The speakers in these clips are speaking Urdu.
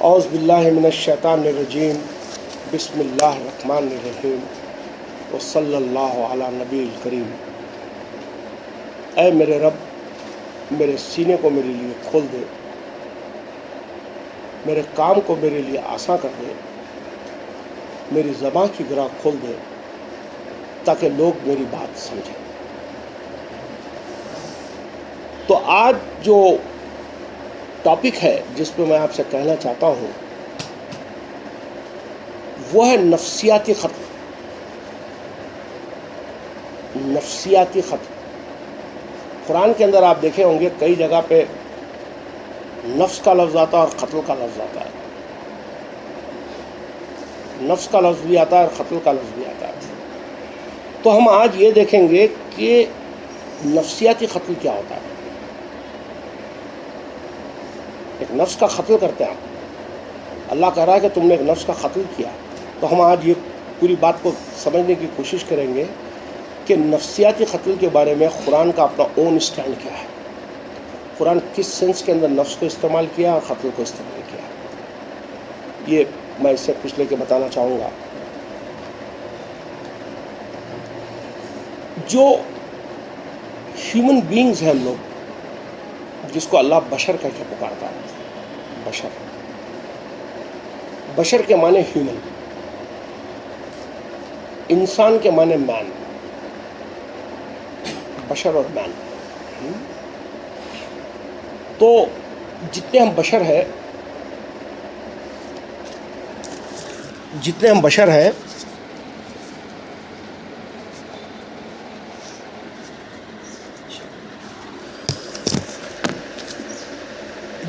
اعوذ باللہ من الشیطان الرجیم بسم اللہ الرحمن الرحیم وصلی اللہ علی نبی الکریم۔ اے میرے رب، میرے سینے کو میرے لیے کھول دے، میرے کام کو میرے لیے آسان کر دے، میری زبان کی گرہ کھول دے تاکہ لوگ میری بات سمجھیں۔ تو آج جو ٹاپک ہے جس پہ میں آپ سے کہنا چاہتا ہوں وہ ہے نفسیاتی ختم۔ نفسیاتی ختم قرآن کے اندر آپ دیکھے ہوں گے کئی جگہ پہ نفس کا لفظ آتا ہے اور قتل کا لفظ آتا ہے، نفس کا لفظ بھی آتا ہے اور قتل کا لفظ بھی آتا ہے۔ تو ہم آج یہ دیکھیں گے کہ نفسیاتی قتل کیا ہوتا ہے۔ ایک نفس کا قتل کرتے ہیں آپ، اللہ کہہ رہا ہے کہ تم نے ایک نفس کا قتل کیا۔ تو ہم آج یہ پوری بات کو سمجھنے کی کوشش کریں گے کہ نفسیاتی قتل کے بارے میں قرآن کا اپنا اون اسٹینڈ کیا ہے، قرآن کس سینس کے اندر نفس کو استعمال کیا اور قتل کو استعمال کیا، یہ میں اس سے کچھ لے کے بتانا چاہوں گا۔ جو ہیومن بینگز ہیں ہم لوگ، جس کو اللہ بشر کہہ کے پکارتا ہے، بشر کے معنی ہیومن، انسان کے معنی مین، بشر اور مین۔ تو جتنے ہم بشر ہیں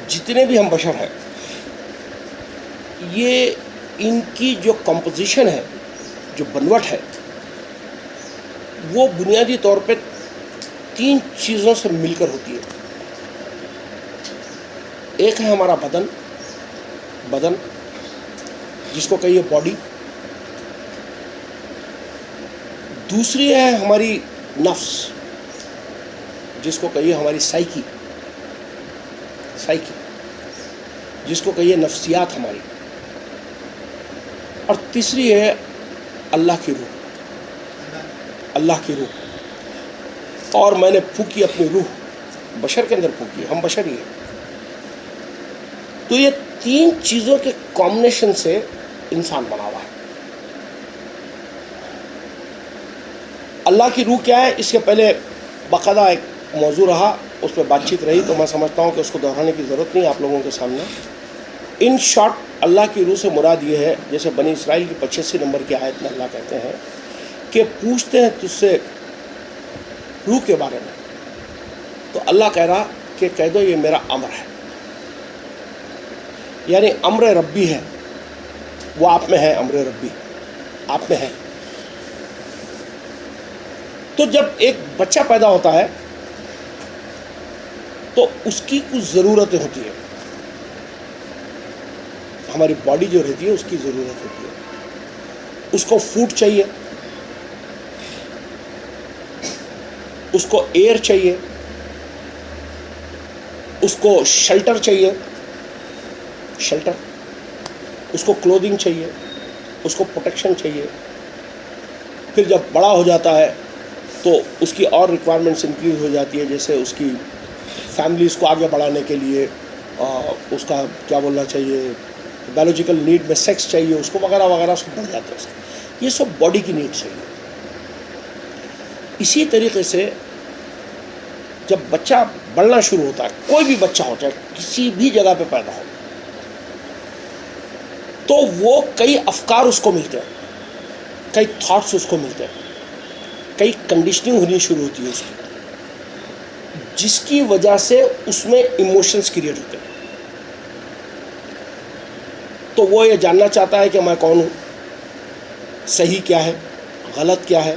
جتنے بھی ہم بشر ہیں، یہ ان کی جو کمپوزیشن ہے، جو بنوٹ ہے، وہ بنیادی طور پہ 3 چیزوں سے مل کر ہوتی ہے۔ ایک ہے ہمارا بدن جس کو کہیے باڈی، دوسری ہے ہماری نفس جس کو کہیے ہماری سائیکی، جس کو کہیے نفسیات ہماری، اور تیسری ہے اللہ کی روح۔ اور میں نے پھونکی اپنی روح بشر کے اندر پھونکی، ہم بشر ہی ہیں۔ تو یہ 3 چیزوں کے کمبینیشن سے انسان بنا ہوا ہے۔ اللہ کی روح کیا ہے، اس کے پہلے باقاعدہ ایک موضوع رہا، اس پہ بات چیت رہی، تو میں سمجھتا ہوں کہ اس کو دہرانے کی ضرورت نہیں آپ لوگوں کے سامنے۔ ان شارٹ اللہ کی روح سے مراد یہ ہے، جیسے بنی اسرائیل کی 85 نمبر کی آیت میں اللہ کہتے ہیں کہ پوچھتے ہیں تجھ سے روح کے بارے میں، تو اللہ کہہ رہا کہ کہہ دو یہ میرا امر ہے، یعنی امر ربی ہے، وہ آپ میں ہے، امر ربی آپ میں ہے۔ تو جب ایک بچہ پیدا ہوتا ہے تو اس کی کچھ ضرورتیں ہوتی ہیں، ہماری باڈی جو رہتی ہے اس کی ضرورت ہوتی ہے۔ اس کو فوڈ چاہیے، اس کو ایئر چاہیے، اس کو شیلٹر چاہیے، اس کو کلودنگ چاہیے، اس کو پروٹیکشن چاہیے۔ پھر جب بڑا ہو جاتا ہے تو اس کی اور ریکوائرمنٹس انکریز ہو جاتی ہے، جیسے اس کی فیملیز کو آگے بڑھانے کے لیے اس کا کیا بولنا چاہیے، بایولوجیکل نیڈ میں سیکس چاہیے اس کو، وغیرہ وغیرہ سب بڑھ جاتے ہیں۔ یہ سب باڈی کی نیڈ چاہیے۔ اسی طریقے سے جب بچہ بڑھنا شروع ہوتا ہے، کوئی بھی بچہ ہو، چاہے کسی بھی جگہ پہ پیدا ہو، تو وہ کئی افکار اس کو ملتے ہیں، کئی تھاٹس اس کو ملتے ہیں، کئی کنڈیشننگ ہونی شروع ہوتی ہے اس کی، جس کی وجہ سے اس میں ایموشنز کریٹ ہوتے ہیں۔ تو وہ یہ جاننا چاہتا ہے کہ میں کون ہوں، صحیح کیا ہے، غلط کیا ہے،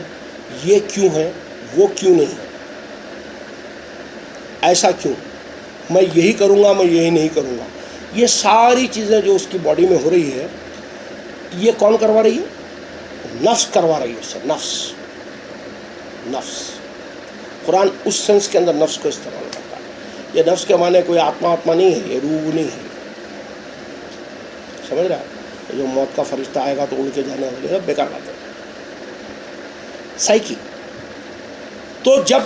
یہ کیوں ہے، وہ کیوں نہیں، ایسا کیوں، میں یہی کروں گا، میں یہی نہیں کروں گا۔ یہ ساری چیزیں جو اس کی باڈی میں ہو رہی ہے، یہ کون کروا رہی ہے؟ نفس کروا رہی ہے اس سے، نفس۔ قرآن اس سینس کے اندر نفس کو استعمال کرتا ہے۔ یہ نفس کے معنی کوئی آتما نہیں ہے، یہ روح نہیں ہے، سمجھ رہا ہے؟ جو موت کا فرشتہ آئے گا تو اڑ کے جانے والے گا، بیکار بات ہے. سائیکی. تو جب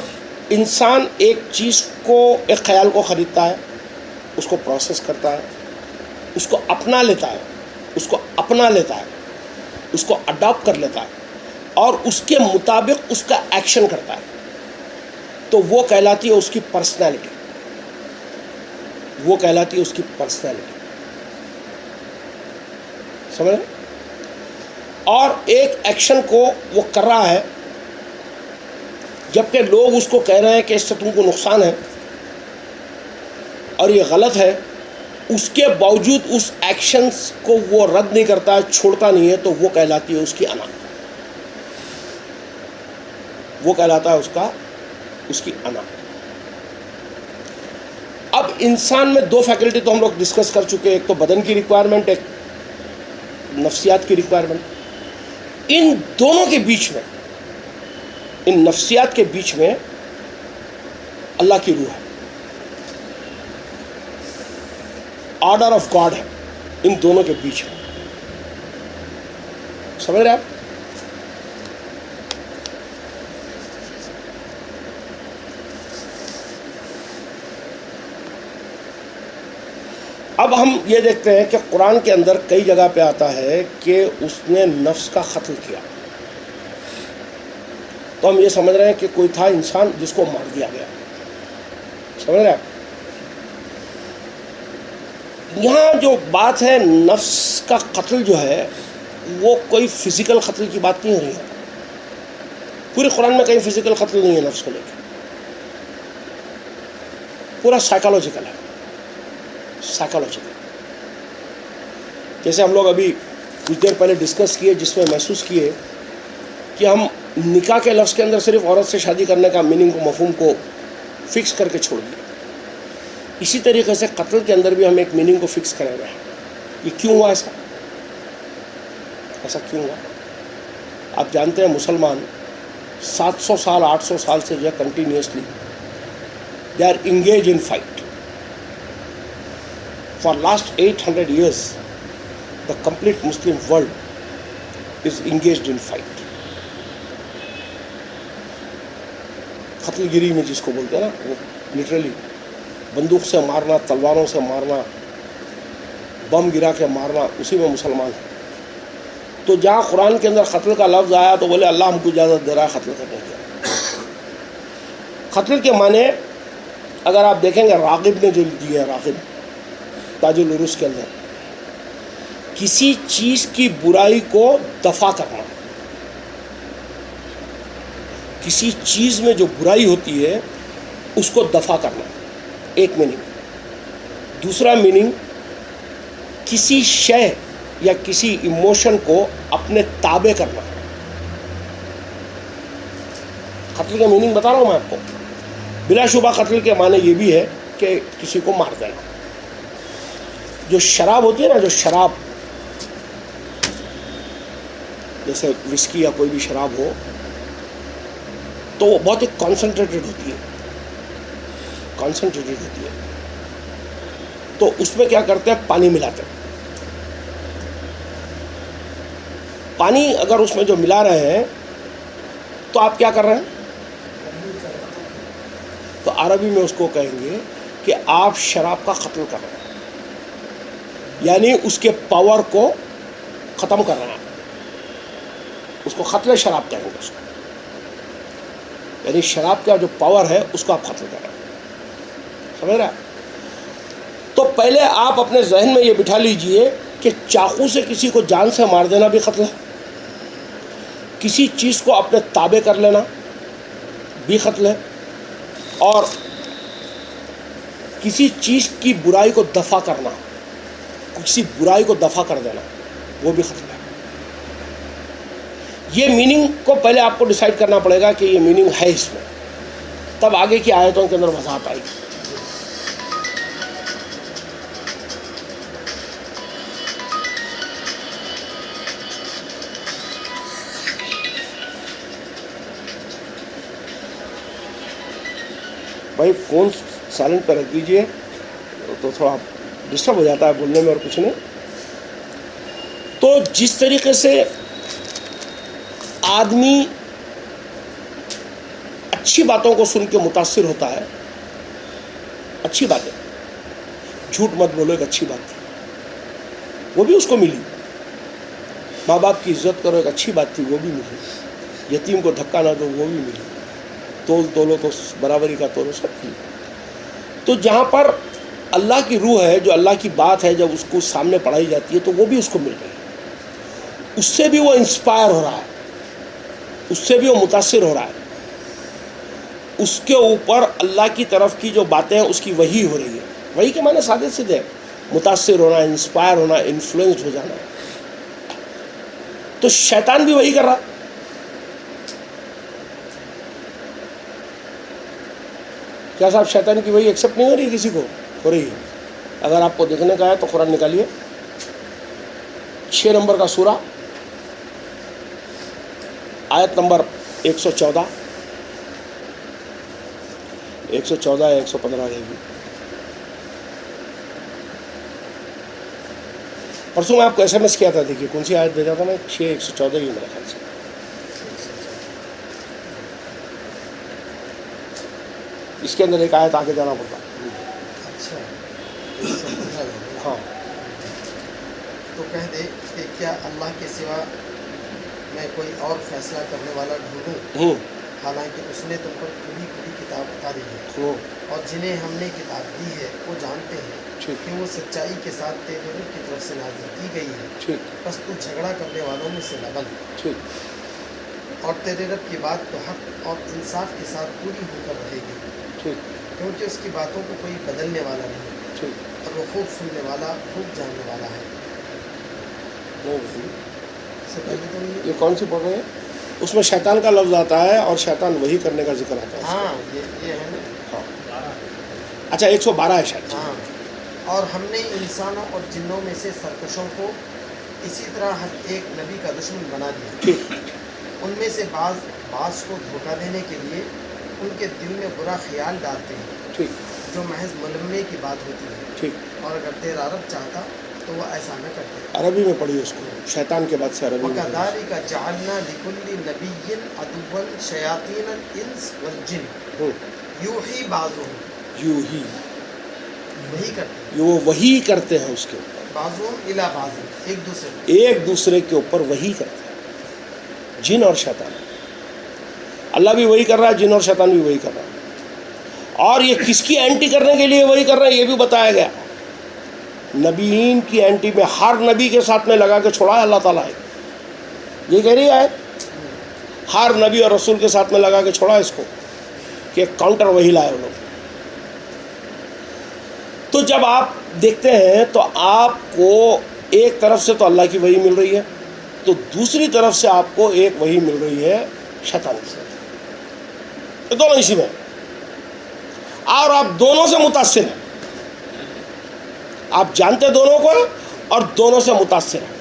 انسان ایک چیز کو، ایک خیال کو خریدتا ہے، اس کو پروسیس کرتا ہے، اس کو اپنا لیتا ہے، اس کو اپنا لیتا ہے، اس کو اڈاپٹ کر لیتا ہے اور اس کے مطابق اس کا ایکشن کرتا ہے، تو وہ کہلاتی ہے اس کی پرسنالٹی. وہ کہلاتی ہے اس کی پرسنالٹی. سمجھ رہے؟ اور ایک ایکشن کو وہ کر رہا ہے جبکہ لوگ اس کو کہہ رہے ہیں کہ اس سے تم کو نقصان ہے اور یہ غلط ہے، اس کے باوجود اس ایکشنز کو وہ رد نہیں کرتا ہے، چھوڑتا نہیں ہے، تو وہ کہلاتی ہے اس کی انا. وہ کہلاتا ہے اس کی انا. اب انسان میں دو فیکلٹی تو ہم لوگ ڈسکس کر چکے ہیں، ایک تو بدن کی ریکوائرمنٹ، ایک نفسیات کی ریکوائرمنٹ. ان دونوں کے بیچ میں، ان نفسیات کے بیچ میں اللہ کی روح ہے، آرڈر آف گاڈ ہے ان دونوں کے بیچ میں. سمجھ رہے آپ؟ اب ہم یہ دیکھتے ہیں کہ قرآن کے اندر کئی جگہ پہ آتا ہے کہ اس نے نفس کا قتل کیا. تو ہم یہ سمجھ رہے ہیں کہ کوئی تھا انسان جس کو مار دیا گیا. سمجھ رہے ہیں؟ یہاں جو بات ہے نفس کا قتل جو ہے وہ کوئی فزیکل قتل کی بات نہیں ہو رہی ہے. پورے قرآن میں کہیں فزیکل قتل نہیں ہے نفس کو لے کے، پورا سائیکالوجیکل ہے. سائیکالوجیکل جیسے ہم لوگ ابھی کچھ دیر پہلے ڈسکس کیے، جس میں محسوس کیے کہ ہم نکاح کے لفظ کے اندر صرف عورت سے شادی کرنے کا میننگ کو، مفہوم کو فکس کر کے چھوڑ دیا. اسی طریقے سے قتل کے اندر بھی ہم ایک میننگ کو فکس کرے ہوئے ہیں. یہ کیوں ہوا ایسا کیوں ہوا؟ آپ جانتے ہیں مسلمان 700 سال 800 سال سے جو ہے continuously they are engage in fight. For last 800 years, the complete Muslim world is engaged in fight. قتل گیری میں جس کو بولتے ہیں نا، وہ لٹرلی بندوق سے مارنا، تلواروں سے مارنا، بم گرا کے مارنا، اسی میں مسلمان ہیں. تو جہاں قرآن کے اندر قتل کا لفظ آیا تو بولے اللہ ہم کو اجازت دے رہا ہے قتل کرنے کی. قتل کے معنی اگر آپ دیکھیں گے راغب نے جو دی ہے، راغب تاج العروس کے اندر، کسی چیز کی برائی کو دفع کرنا. کسی چیز میں جو برائی ہوتی ہے اس کو دفع کرنا، ایک میننگ. دوسرا میننگ کسی شے یا کسی ایموشن کو اپنے تابع کرنا. قتل کا میننگ بتا رہا ہوں میں آپ کو. بلا شبہ قتل کے معنی یہ بھی ہے کہ کسی کو مار دینا. جو شراب ہوتی ہے نا، جو شراب جیسے وسکی یا کوئی بھی شراب ہو تو وہ بہت ہی کانسنٹریٹڈ ہوتی ہے. تو اس میں کیا کرتے ہیں، پانی ملاتے ہیں. پانی اگر اس میں جو ملا رہے ہیں تو آپ کیا کر رہے ہیں؟ تو عربی میں اس کو کہیں گے کہ آپ شراب کا قتل کر رہے ہیں، یعنی اس کے پاور کو ختم کر رہے ہیں. اس کو قتل شراب کہیں گے. اس کو یعنی شراب کا جو پاور ہے اس کو آپ ختم کر رہے ہیں. سمجھ رہے ہیں؟ تو پہلے آپ اپنے ذہن میں یہ بٹھا لیجئے کہ چاقو سے کسی کو جان سے مار دینا بھی قتل ہے، کسی چیز کو اپنے تابع کر لینا بھی قتل ہے، اور کسی چیز کی برائی کو دفع کرنا، کسی برائی کو دفع کر دینا، وہ بھی قتل ہے. یہ میننگ کو پہلے آپ کو ڈیسائیڈ کرنا پڑے گا کہ یہ میننگ ہے اس میں، تب آگے کی آیتوں کے اندر وضاحت آئے گی. بھائی فون سائلنٹ پہ رکھ دیجئے تو تھوڑا ڈسٹرب ہو جاتا ہے بولنے میں، اور کچھ نہیں. تو جس طریقے سے آدمی اچھی باتوں کو سن کے متاثر ہوتا ہے، اچھی باتیں، جھوٹ مت بولو ایک اچھی بات تھی، وہ بھی اس کو ملی، ماں باپ کی عزت کرو ایک اچھی بات تھی، وہ بھی ملی، یتیم کو دھکا نہ دو وہ بھی ملی، تولو تو برابری کا تولو، سب کی۔ تو جہاں پر اللہ کی روح ہے، جو اللہ کی بات ہے، جب اس کو سامنے پڑھائی جاتی ہے تو وہ بھی اس کو مل رہی ہے، اس سے بھی وہ انسپائر ہو رہا ہے، اس سے بھی وہ متاثر ہو رہا ہے، اس کے اوپر اللہ کی طرف کی جو باتیں ہیں اس کی وحی ہو رہی ہے۔ وحی کے معنی سادے سیدھے، متاثر ہونا، انسپائر ہونا، انفلوئنسڈ ہو جانا۔ تو شیطان بھی وہی کر رہا، کیا صاحب شیطان کی وہی ایکسیپٹ نہیں ہو رہی؟ کسی کو ہو رہی ہے۔ اگر آپ کو دیکھنے کا ہے تو قرآن نکالیے، 6 نمبر کا سورہ، آیت نمبر 114 یا 115 رہے گی۔ پرسوں میں آپ کو SMS کیا تھا، دیکھیے کون سی آیت بھیجا تھا میں، 6:114 ہی میرے خیال سے۔ اس کے اندر ایک آیت آگے جانا پڑتا۔ اچھا، ہاں، تو کہہ دے کہ کیا اللہ کے سوا میں کوئی اور فیصلہ کرنے والا ڈھونڈوں، حالانکہ اس نے تم پر کھلی کھلی کتاب اتاری ہے، اور جنہیں ہم نے کتاب دی ہے وہ جانتے ہیں کہ وہ سچائی کے ساتھ تیرے رب کی طرف سے نازل کی گئی ہے، بس تو جھگڑا کرنے والوں میں سے نہ بن، اور تیرے رب کی بات تو حق اور انصاف کے ساتھ پوری ہو کر رہے گی، کیونکہ اس کی باتوں کو کوئی بدلنے والا نہیں، اور وہ خوب سننے والا، خوب جاننے والا ہے۔ اس سے پہلے تو نہیں، یہ کون سی پڑھ رہے ہیں؟ اس میں شیطان کا لفظ آتا ہے اور شیطان وہی کرنے کا ذکر آتا ہے۔ ہاں یہ ہے نا۔ ہاں، اچھا 112 ہے شاید۔ ہاں، اور ہم نے انسانوں اور جنوں میں سے سرکشوں کو اسی طرح ہر ایک نبی کا دشمن بنا دیا، ان میں سے بعض کو دھوکہ دینے کے لیے ان کے دل میں برا خیال ڈالتے ہیں، جو محض ملمے کی بات ہوتی ہے، اور اگر تیرا رب چاہتا تو وہ ایسا نہ کرتے۔ عربی میں پڑھی اس کو، شیطان کے بعد سے عربی میں۔ وَكَذَلِكَ جَعَلْنَا لِكُلِّ نَبِيٍّ عَدُوًّا شَيَاطِينَ الْإِنسِ وَالْجِنِّ یوحی بعضهم، یوں ہی وہی کرتے ہیں، یہ وہ وہی کرتے ہیں اس کے اوپر، بعضهم الی بعض، ایک دوسرے کے اوپر وہی کرتے ہیں، جن اور شیطان۔ اللہ بھی وہی کر رہا ہے، جن اور شیطان بھی وہی کر رہا ہے، اور یہ کس کی اینٹی کرنے کے لیے وہی کر رہا ہے یہ بھی بتایا گیا۔ نبیین کی اینٹی میں ہر نبی کے ساتھ میں لگا کے چھوڑا ہے اللہ تعالیٰ ہے، یہ کہہ رہی ہے ہر نبی اور رسول کے ساتھ میں لگا کے چھوڑا ہے اس کو کہ ایک کاؤنٹر وہی لائے وہ لوگ۔ تو جب آپ دیکھتے ہیں تو آپ کو ایک طرف سے تو اللہ کی وحی مل رہی ہے، تو دوسری طرف سے آپ کو ایک وحی مل رہی ہے شیطان کی، دونوں اسی میں، اور آپ دونوں سے متاثر ہیں، آپ جانتے دونوں کو ہیں اور دونوں سے متاثر ہیں۔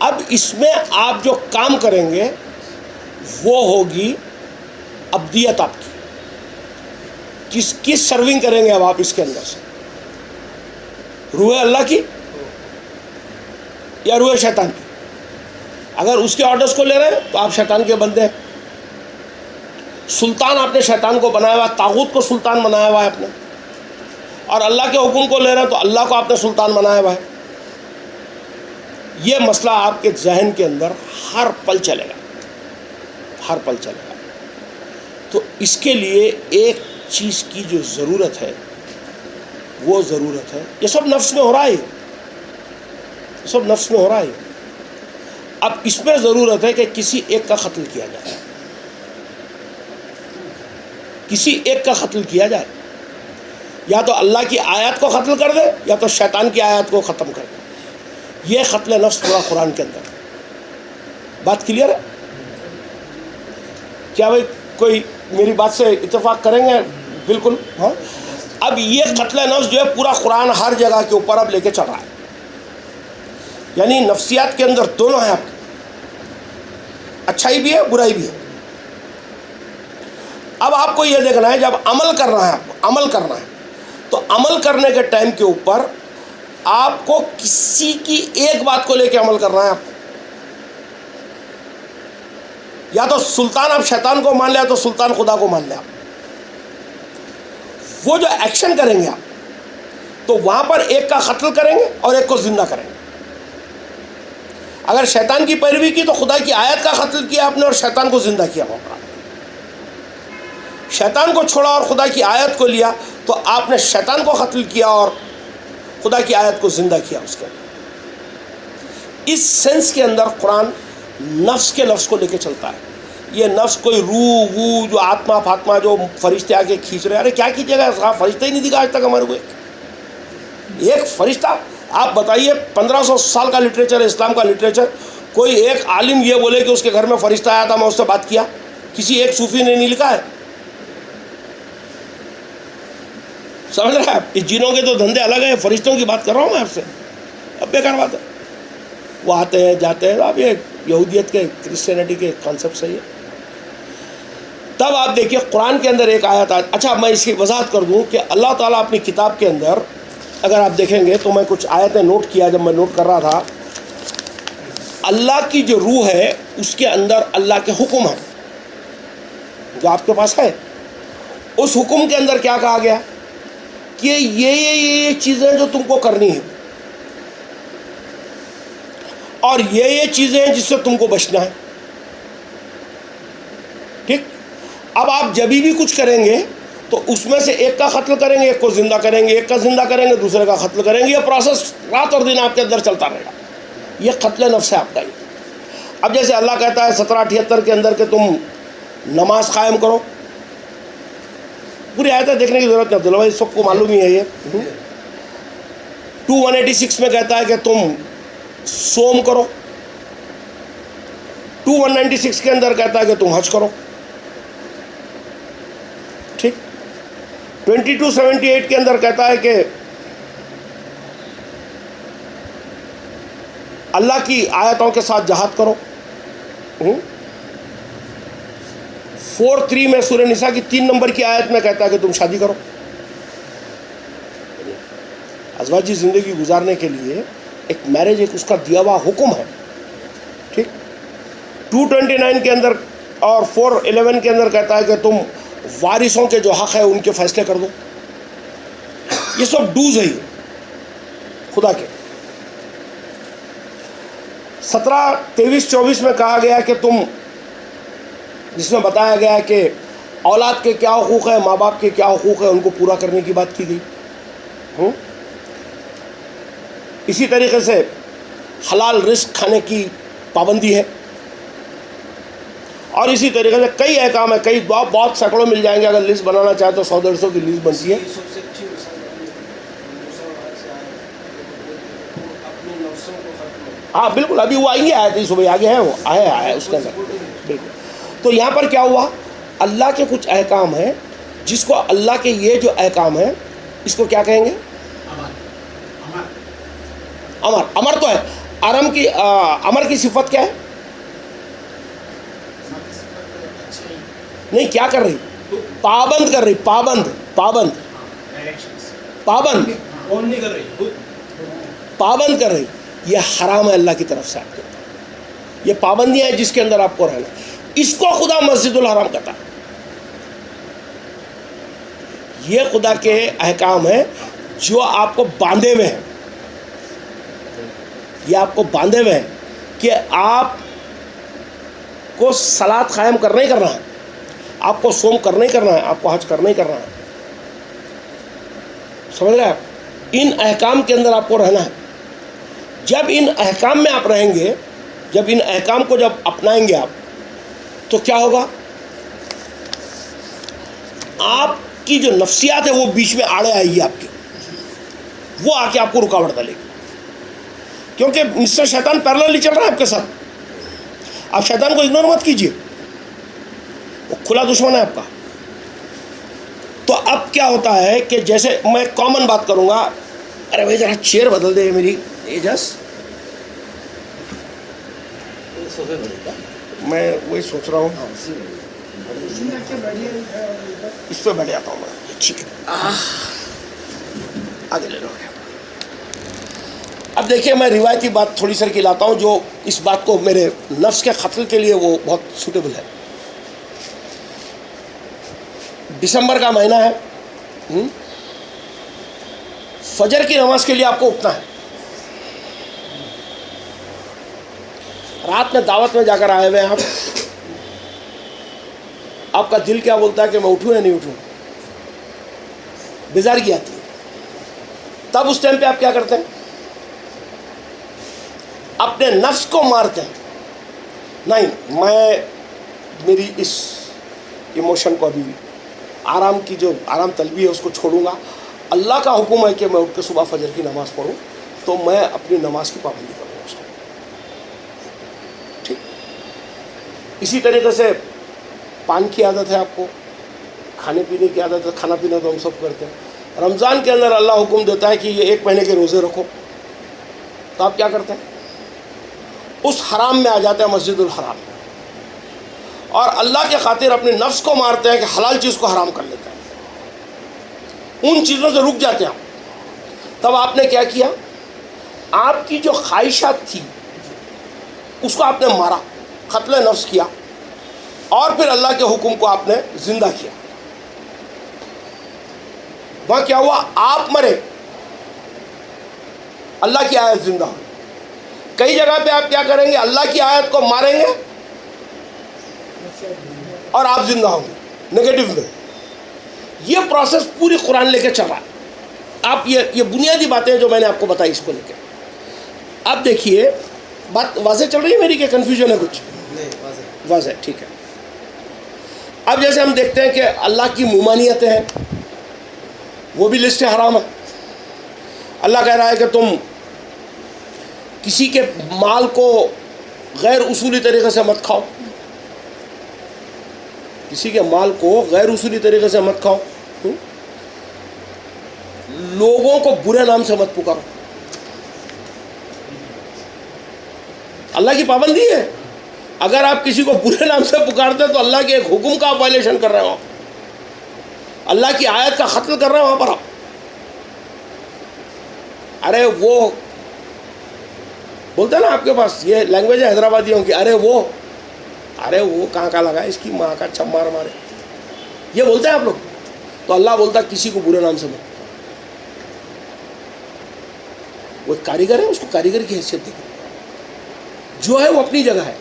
اب اس میں آپ جو کام کریں گے وہ ہوگی ابدیت آپ کی، کس سرونگ کریں گے اب آپ اس کے اندر سے، روح اللہ کی یا روح شیطان کی؟ اگر اس کے آرڈرز کو لے رہے ہیں تو آپ شیطان کے بندے ہیں، سلطان آپ نے شیطان کو بنایا ہوا ہے، طاغوت کو سلطان بنایا ہوا ہے آپ نے، اور اللہ کے حکم کو لے رہے ہیں تو اللہ کو آپ نے سلطان بنایا ہوا ہے۔ یہ مسئلہ آپ کے ذہن کے اندر ہر پل چلے گا، ہر پل چلے گا۔ تو اس کے لیے ایک چیز کی جو ضرورت ہے وہ ضرورت ہے، یہ سب نفس میں ہو رہا ہے، یہ سب نفس میں ہو رہا ہے۔ اب اس میں ضرورت ہے کہ کسی ایک کا قتل کیا جائے، کسی ایک کا قتل کیا جائے، یا تو اللہ کی آیات کو قتل کر دے یا تو شیطان کی آیات کو ختم کر دے۔ یہ قتل نفس پورا قرآن کے اندر، بات کلیئر ہے؟ کیا بھائی کوئی میری بات سے اتفاق کریں گے؟ بالکل ہاں۔ اب یہ قتل نفس جو ہے پورا قرآن ہر جگہ کے اوپر اب لے کے چل رہا ہے، یعنی نفسیات کے اندر دونوں ہیں آپ کے، اچھائی بھی ہے برائی بھی ہے۔ اب آپ کو یہ دیکھنا ہے جب عمل کرنا ہے، آپ کو عمل کرنا ہے، تو عمل کرنے کے ٹائم کے اوپر آپ کو کسی کی ایک بات کو لے کے عمل کرنا ہے. آپ یا تو سلطان آپ شیطان کو مان لیا تو سلطان خدا کو مان لیا. وہ جو ایکشن کریں گے آپ تو وہاں پر ایک کا قتل کریں گے اور ایک کو زندہ کریں گے. اگر شیطان کی پیروی کی تو خدا کی آیت کا قتل کیا آپ نے اور شیطان کو زندہ کیا. وہاں پر شیطان کو چھوڑا اور خدا کی آیت کو لیا تو آپ نے شیطان کو قتل کیا اور خدا کی آیت کو زندہ کیا. اس کے اس سینس کے اندر قرآن نفس کے لفظ کو لے کے چلتا ہے. یہ نفس کوئی روح وو جو آتما فاطمہ جو فرشتے آ کے کھینچ رہے ہیں. ارے کیا کیجیے گا, فرشتہ ہی نہیں دکھا آج تک ہمارے کو. ایک فرشتہ, آپ بتائیے 1500 سال کا لٹریچر ہے, اسلام کا لٹریچر, کوئی ایک عالم یہ بولے کہ اس کے گھر میں فرشتہ آیا تھا میں اس سے بات کیا؟ کسی ایک صوفی نے نہیں لکھا ہے. سمجھ رہے ہیں آپ؟ اس جنوں کے تو دھندے الگ ہیں, فرشتوں کی بات کر رہا ہوں میں آپ سے. اب بیکار بات ہے. وہ آتے ہیں جاتے ہیں. اب یہ یہودیت کے کرسچینٹی کے کانسیپٹ صحیح ہے. تب آپ دیکھیے قرآن کے اندر ایک آیت آ. اچھا میں اس کی وضاحت کر دوں کہ اللہ تعالیٰ اپنی کتاب کے اندر اگر آپ دیکھیں گے تو میں کچھ آیتیں نوٹ کیا جب میں نوٹ کر رہا تھا. اللہ کی جو روح ہے اس کے اندر اللہ کے حکم ہیں جو آپ کے پاس ہے. اس حکم کے اندر کیا کہا گیا کہ یہ چیزیں جو تم کو کرنی ہیں اور یہ چیزیں ہیں جس سے تم کو بچنا ہے. ٹھیک. اب آپ جب بھی کچھ کریں گے تو اس میں سے ایک کا قتل کریں گے, ایک کو زندہ کریں گے, ایک کا زندہ کریں گے, دوسرے کا قتل کریں گے. یہ پروسیس رات اور دن آپ کے اندر چلتا رہے گا. یہ قتل نفس ہے آپ کا. اب جیسے اللہ کہتا ہے 1778 کے اندر کہ تم نماز قائم کرو. پوری آیتیں دیکھنے کی ضرورت نہیں ہے, سب کو معلوم ہی ہے. یہ 2186 میں کہتا ہے کہ تم صوم کرو. 2196 کے اندر کہتا ہے کہ تم حج کرو. ٹھیک. 2278 کے اندر کہتا ہے کہ اللہ کی آیتوں کے ساتھ جہاد کرو. 4:3 میں سورہ نساء کی 3 نمبر کی آیت میں کہتا ہے کہ تم شادی کرو. ازواجی زندگی گزارنے کے لیے ایک میرج ایک اس کا دیا ہوا حکم ہے. ٹھیک. 229 کے اندر اور 4:11 کے اندر کہتا ہے کہ تم وارثوں کے جو حق ہے ان کے فیصلے کر دو. یہ سب ڈوز ہے خدا کے. 17, 23, 24 میں کہا گیا کہ تم, جس میں بتایا گیا کہ اولاد کے کیا حقوق ہیں, ماں باپ کے کیا حقوق ہیں, ان کو پورا کرنے کی بات کی گئی. اسی طریقے سے حلال رزق کھانے کی پابندی ہے. اور اسی طریقے سے کئی احکام ہیں, کئی بہت سینکڑوں مل جائیں گے. اگر لسٹ بنانا چاہے تو 100-150 کی لسٹ بنتی ہے. ہاں بالکل, ابھی وہ آئیں گے, آئے تھے صبح آگے ہیں, وہ آئے اس کے اندر. بالکل. تو یہاں پر کیا ہوا, اللہ کے کچھ احکام ہیں جس کو اللہ کے یہ جو احکام ہیں اس کو کیا کہیں گے؟ امر. امر تو ہے. امر کی صفت کیا ہے؟ نہیں, کیا کر رہی؟ پابند کر رہی. پابند پابند پابند پابند کر رہی. یہ حرام ہے اللہ کی طرف سے آپ کے اوپر. یہ پابندیاں ہیں جس کے اندر آپ کو رہنا. اس کو خدا مسجد الحرام کہتا ہے. یہ خدا کے احکام ہیں جو آپ کو باندھے ہوئے ہیں. یہ آپ کو باندھے ہوئے ہیں کہ آپ کو صلاۃ قائم کرنا ہی کرنا ہے, آپ کو صوم کرنا ہی کرنا ہے, آپ کو حج کرنا ہی کرنا ہے. سمجھ رہے ہیں آپ؟ ان احکام کے اندر آپ کو رہنا ہے. جب ان احکام میں آپ رہیں گے, جب ان احکام کو جب اپنائیں گے آپ, تو کیا ہوگا؟ آپ کی جو نفسیات ہے وہ بیچ میں آڑے آئے گی آپ کی, وہ آ کے آپ کو رکاوٹ ڈالے گی. کیونکہ مسٹر شیطان پیرللی چل رہا ہے آپ کے ساتھ. آپ شیطان کو اگنور مت کیجیے, وہ کھلا دشمن ہے آپ کا. تو اب کیا ہوتا ہے کہ جیسے میں کامن بات کروں گا, ارے بھائی ذرا چیئر بدل دے میری ایجس, میں وہی سوچ رہا ہوں اس پہ بیٹھ جاتا ہوں میں. ٹھیک ہے, آگے لے لو. اب دیکھیے میں روایتی بات تھوڑی سر کی لاتا ہوں جو اس بات کو میرے نفس کے قتل کے لیے وہ بہت سوٹیبل ہے. دسمبر کا مہینہ ہے، فجر کی نماز کے لیے آپ کو اٹھنا ہے. رات میں دعوت میں جا کر آئے ہوئے ہیں آپ کا دل کیا بولتا ہے کہ میں اٹھوں یا نہیں اٹھوں؟ بیزارگی آتی ہے. تب اس ٹائم پہ آپ کیا کرتے ہیں؟ اپنے نفس کو مارتے ہیں. نہیں، میں میری اس ایموشن کو ابھی آرام کی جو آرام طلبی ہے اس کو چھوڑوں گا. اللہ کا حکم ہے کہ میں اٹھ کے صبح فجر کی نماز پڑھوں تو میں اپنی نماز کی پابندی کروں گا اس کو. ٹھیک. اسی طریقے سے پان کی عادت ہے آپ کو، کھانے پینے کی عادت ہے. کھانا پینا تو ہم سب کرتے ہیں. رمضان کے اندر اللہ حکم دیتا ہے کہ یہ 1 مہینے کے روزے رکھو، تو آپ کیا کرتے ہیں؟ اس حرام میں آ جاتے ہیں، مسجد الحرام میں، اور اللہ کے خاطر اپنے نفس کو مارتے ہیں کہ حلال چیز کو حرام کر لیتے ہیں. ان چیزوں سے رک جاتے ہیں. تب آپ نے کیا کیا؟ آپ کی جو خواہشات تھی اس کو آپ نے مارا، قتل نفس کیا، اور پھر اللہ کے حکم کو آپ نے زندہ کیا. وہاں کیا ہوا؟ آپ مرے، اللہ کی آیت زندہ ہو. کئی جگہ پہ آپ کیا کریں گے؟ اللہ کی آیت کو ماریں گے اور آپ زندہ ہوں گے نگیٹو میں. یہ پروسیس پوری قرآن لے کے چل رہا ہے. آپ یہ بنیادی باتیں جو میں نے آپ کو بتائی اس کو لے کے. اب دیکھیے بات واضح چل رہی ہے میری کہ کنفیوژن ہے کچھ؟ واضح. ٹھیک ہے. اب جیسے ہم دیکھتے ہیں کہ اللہ کی ممانعتیں ہیں، وہ بھی لسٹ حرام ہے. اللہ کہہ رہا ہے کہ تم کسی کے مال کو غیر اصولی طریقے سے مت کھاؤ، کسی کے مال کو غیر اصولی طریقے سے مت کھاؤ، لوگوں کو برے نام سے مت پکارو. اللہ کی پابندی ہے. اگر آپ کسی کو برے نام سے پکارتے تو اللہ کے ایک حکم کا آپ وائلیشن کر رہے ہو، اللہ کی آیت کا قتل کر رہے ہیں وہاں پر آپ. ارے وہ بولتے ہیں نا آپ کے پاس یہ لینگویج ہے حیدرآبادیوں کی، ارے وہ کہاں لگا اس کی ماں کا چھمار مارے، یہ بولتے ہیں آپ لوگ. تو اللہ بولتا کسی کو برے نام سے مت. وہ ایک کاریگر ہے، اس کو کاریگر کی حیثیت دیکھیں. جو ہے وہ اپنی جگہ ہے.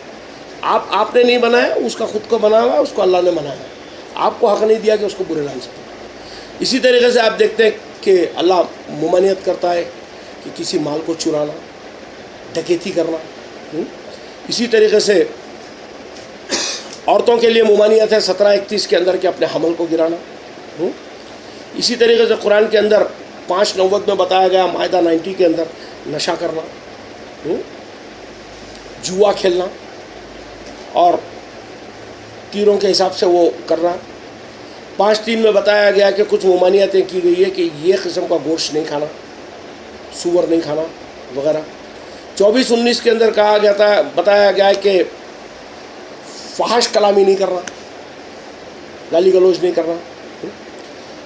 آپ نے نہیں بنایا، اس کا خود کو بنا ہوا ہے، اس کو اللہ نے بنایا. آپ کو حق نہیں دیا کہ اس کو برے نام سے. اسی طریقے سے آپ دیکھتے ہیں کہ اللہ ممانعت کرتا ہے کہ کسی مال کو چرانا، ڈکیتی کرنا. اسی طریقے سے عورتوں کے لیے ممانعت ہے 17:31 کے اندر کہ اپنے حمل کو گرانا. اسی طریقے سے قرآن کے اندر 5:90 میں بتایا گیا، مائدہ 90 کے اندر نشہ کرنا، جوا کھیلنا اور تیروں کے حساب سے وہ کرنا. 5:3 میں بتایا گیا کہ کچھ ممانعتیں کی گئی ہے کہ یہ قسم کا گوشت نہیں کھانا، سور نہیں کھانا وغیرہ. 24:19 کے اندر کہا گیا تھا، بتایا گیا ہے کہ فحش کلامی نہیں کرنا، گالی گلوچ نہیں کرنا.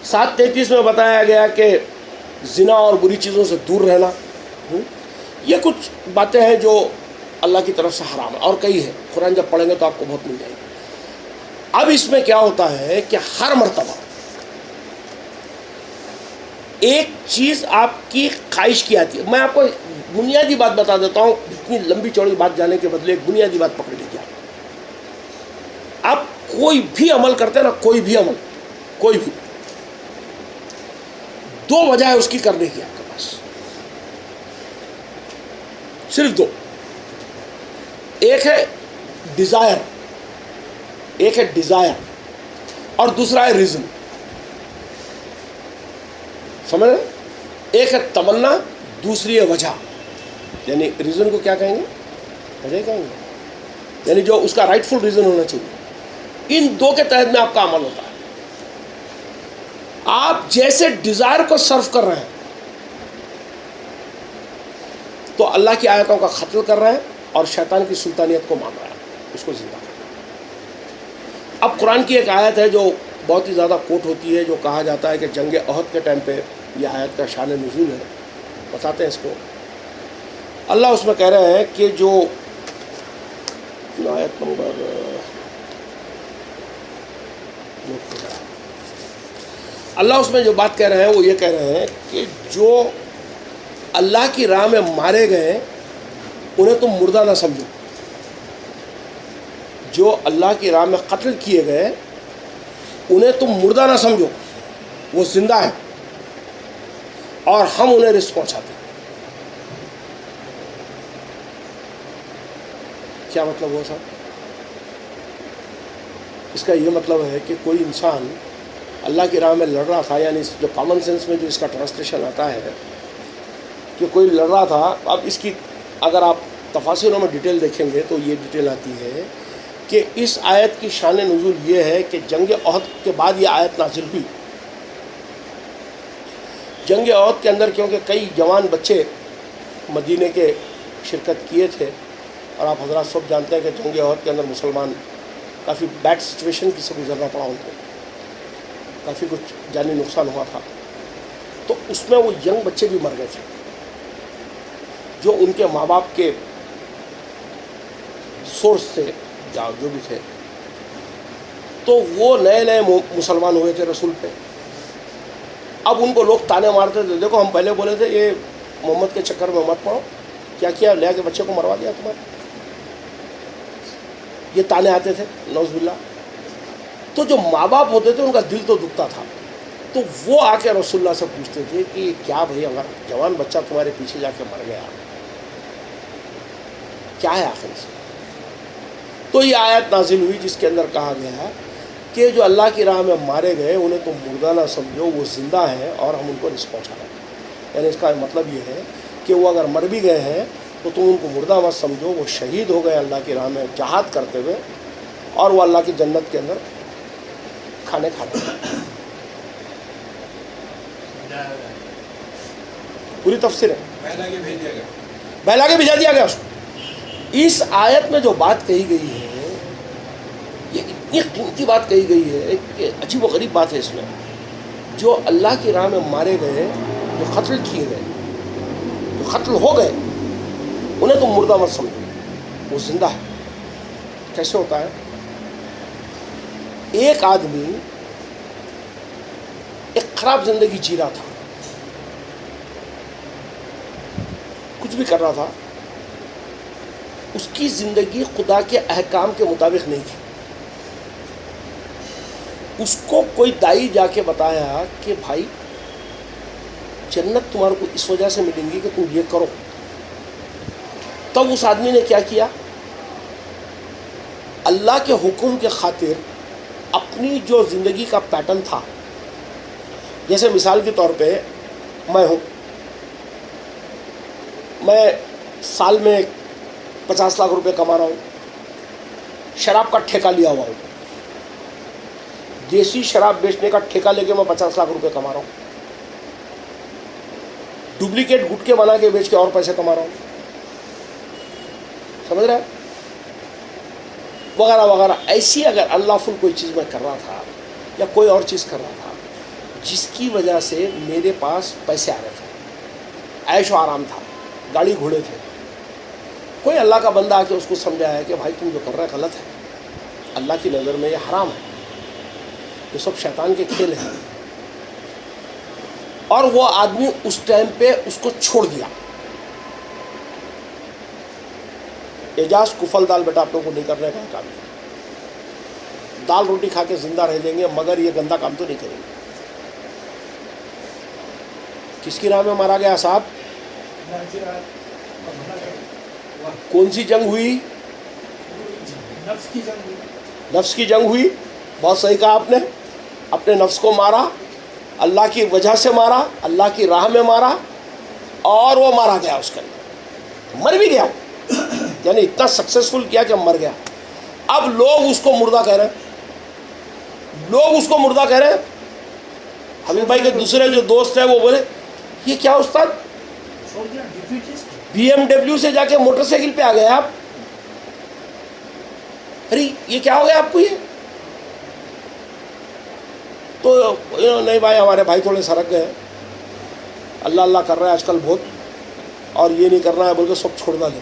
7:33 میں بتایا گیا کہ زنا اور بری چیزوں سے دور رہنا. یہ کچھ باتیں ہیں جو اللہ کی طرف سے حرام ہے، اور کئی ہے. قرآن جب پڑھیں گے تو آپ کو بہت مل جائے گی. اب اس میں کیا ہوتا ہے کہ ہر مرتبہ ایک چیز آپ کی خواہش کی آتی ہے. میں آپ کو بنیادی بات بتا دیتا ہوں، اتنی لمبی چوڑی بات جانے کے بدلے ایک بنیادی بات پکڑ لیجیے. آپ کوئی بھی عمل کرتے ہیں نا، کوئی بھی عمل، کوئی بھی، 2 وجہ ہے اس کی کرنے کی آپ کے پاس، صرف 2. ایک ہے ڈیزائر، اور دوسرا ہے ریزن. سمجھ رہے؟ ایک ہے تمنا، دوسری ہے وجہ. یعنی ریزن کو کیا کہیں گے؟ وجہ کہیں گے، یعنی جو اس کا رائٹ فل ریزن ہونا چاہیے. ان 2 کے تحت میں آپ کا عمل ہوتا ہے. آپ جیسے ڈیزائر کو سرو کر رہے ہیں تو اللہ کی آیتوں کا قتل کر رہے ہیں اور شیطان کی سلطانیت کو مان رہے ہیں، اس کو زندہ کر رہے ہیں. اب قرآن کی ایک آیت ہے جو بہت ہی زیادہ کوٹ ہوتی ہے، جو کہا جاتا ہے کہ جنگ احد کے ٹائم پہ یہ آیت کا شان نزول ہے. بتاتے ہیں اس کو اللہ اس میں کہہ رہے ہیں کہ جو آیت نمبر اللہ اس میں جو بات کہہ رہے ہیں وہ یہ کہہ رہے ہیں کہ جو اللہ کی راہ میں مارے گئے انہیں تم مردہ نہ سمجھو، جو اللہ کی راہ میں قتل کیے گئے انہیں تم مردہ نہ سمجھو، وہ زندہ ہے اور ہم انہیں رزق پہنچاتے ہیں۔ کیا مطلب ہوا صاحب؟ اس کا یہ مطلب ہے کہ کوئی انسان اللہ کی راہ میں لڑ رہا تھا، یعنی جو کامن سینس میں جو اس کا ٹرانسلیشن آتا ہے کہ کوئی لڑ رہا تھا، اب اس کی اگر آپ تفاسیروں میں ڈیٹیل دیکھیں گے تو یہ ڈیٹیل آتی ہے کہ اس آیت کی شان نزول یہ ہے کہ جنگ احد کے بعد یہ آیت نازل ہوئی۔ جنگ احد کے اندر کیونکہ کئی جوان بچے مدینے کے شرکت کیے تھے، اور آپ حضرات سب جانتے ہیں کہ جنگ احد کے اندر مسلمان کافی بیڈ سچویشن کی سے گزرنا پڑا ان کو، کافی کچھ جانی نقصان ہوا تھا، تو اس میں وہ ینگ بچے بھی مر گئے تھے جو ان کے ماں باپ کے سورس تھے، جو بھی تھے، تو وہ نئے نئے مسلمان ہوئے تھے رسول پہ۔ اب ان کو لوگ تانے مارتے تھے، دیکھو ہم پہلے بولے تھے یہ محمد کے چکر میں مت پڑو، کیا کیا لے کے بچے کو مروا دیا تمہارے، یہ تانے آتے تھے نعوذ باللہ۔ تو جو ماں باپ ہوتے تھے ان کا دل تو دکھتا تھا، تو وہ آ کے رسول اللہ سے پوچھتے تھے کہ کیا بھائی اگر جوان بچہ تمہارے پیچھے جا کے مر گیا کیا ہے آخر سے؟ تو یہ آیت نازل ہوئی جس کے اندر کہا گیا کہ جو اللہ کی راہ میں مارے گئے انہیں تم مردہ نہ سمجھو، وہ زندہ ہیں اور ہم ان کو رزق پہنچا رہے ہیں۔ یعنی اس کا مطلب یہ ہے کہ وہ اگر مر بھی گئے ہیں تو تم ان کو مردہ مت سمجھو، وہ شہید ہو گئے اللہ کی راہ میں جہاد کرتے ہوئے، اور وہ اللہ کی جنت کے اندر کھانے کھا رہے ہیں۔ پوری تفسیر ہے، بہلا کے بھیجا دیا گیا اس کو۔ اس آیت میں جو بات کہی گئی ہے یہ اتنی قیمتی بات کہی گئی ہے کہ عجیب و غریب بات ہے اس میں۔ جو اللہ کی راہ میں مارے گئے، جو قتل کیے گئے، جو قتل ہو گئے، انہیں تم مردہ مت سمجھو، وہ زندہ ہے۔ کیسے ہوتا ہے؟ ایک آدمی ایک خراب زندگی جی رہا تھا، کچھ بھی کر رہا تھا، اس کی زندگی خدا کے احکام کے مطابق نہیں تھی۔ اس کو کوئی دائی جا کے بتایا کہ بھائی جنت تمہارے کو اس وجہ سے ملیں گی کہ تم یہ کرو، تب اس آدمی نے کیا کیا؟ اللہ کے حکم کے خاطر اپنی جو زندگی کا پیٹرن تھا، جیسے مثال کے طور پہ میں ہوں، میں سال میں 50 لاکھ روپے کما رہا ہوں، شراب کا ٹھیکہ لیا ہوا ہوں، دیسی شراب بیچنے کا ٹھیکہ لے کے میں 50 لاکھ روپے کما رہا ہوں، ڈپلیکیٹ گٹکے بنا کے بیچ کے اور پیسے کما رہا ہوں، سمجھ رہے ہیں؟ وغیرہ وغیرہ۔ ایسی اگر اللہ فل کوئی چیز میں کر رہا تھا یا کوئی اور چیز کر رہا تھا جس کی وجہ سے میرے پاس پیسے آ رہے تھے، عیش و آرام تھا، گاڑی گھوڑے تھے، کوئی اللہ کا بندہ آ کے اس کو سمجھایا کہ بھائی تم جو کر رہے غلط ہے، اللہ کی نظر میں یہ حرام ہے، یہ سب شیطان کے کھیل ہیں، اور وہ آدمی اس ٹائم پہ اس کو چھوڑ دیا۔ اعجاز کفل دال بیٹا آپ لوگوں کو نہیں کرنے کا کام ہے، دال روٹی کھا کے زندہ رہ جائیں گے مگر یہ گندا کام تو نہیں کریں گے۔ کس کی راہ میں مارا گیا صاحب؟ کون سی جنگ ہوئی؟ نفس کی جنگ ہوئی۔ بہت صحیح کہا آپ نے، اپنے نفس کو مارا، اللہ کی وجہ سے مارا، اللہ کی راہ میں مارا، اور وہ مارا گیا، اس کے اندر مر بھی گیا، یعنی اتنا سکسیسفل کیا کہ مر گیا۔ اب لوگ اس کو مردہ کہہ رہے ہیں، لوگ اس کو مردہ کہہ رہے ہیں۔ حبیب بھائی کے دوسرے جو دوست ہیں وہ بولے یہ کیا استاد، BMW سے جا کے موٹر سائیکل پہ آ گئے آپ، ارے یہ کیا ہو گیا آپ کو یہ؟ تو نہیں بھائی ہمارے بھائی تھوڑے سرک گئے، اللہ اللہ کر رہے ہیں آج کل بہت، اور یہ نہیں کرنا ہے بلکہ سب چھوڑنا دے.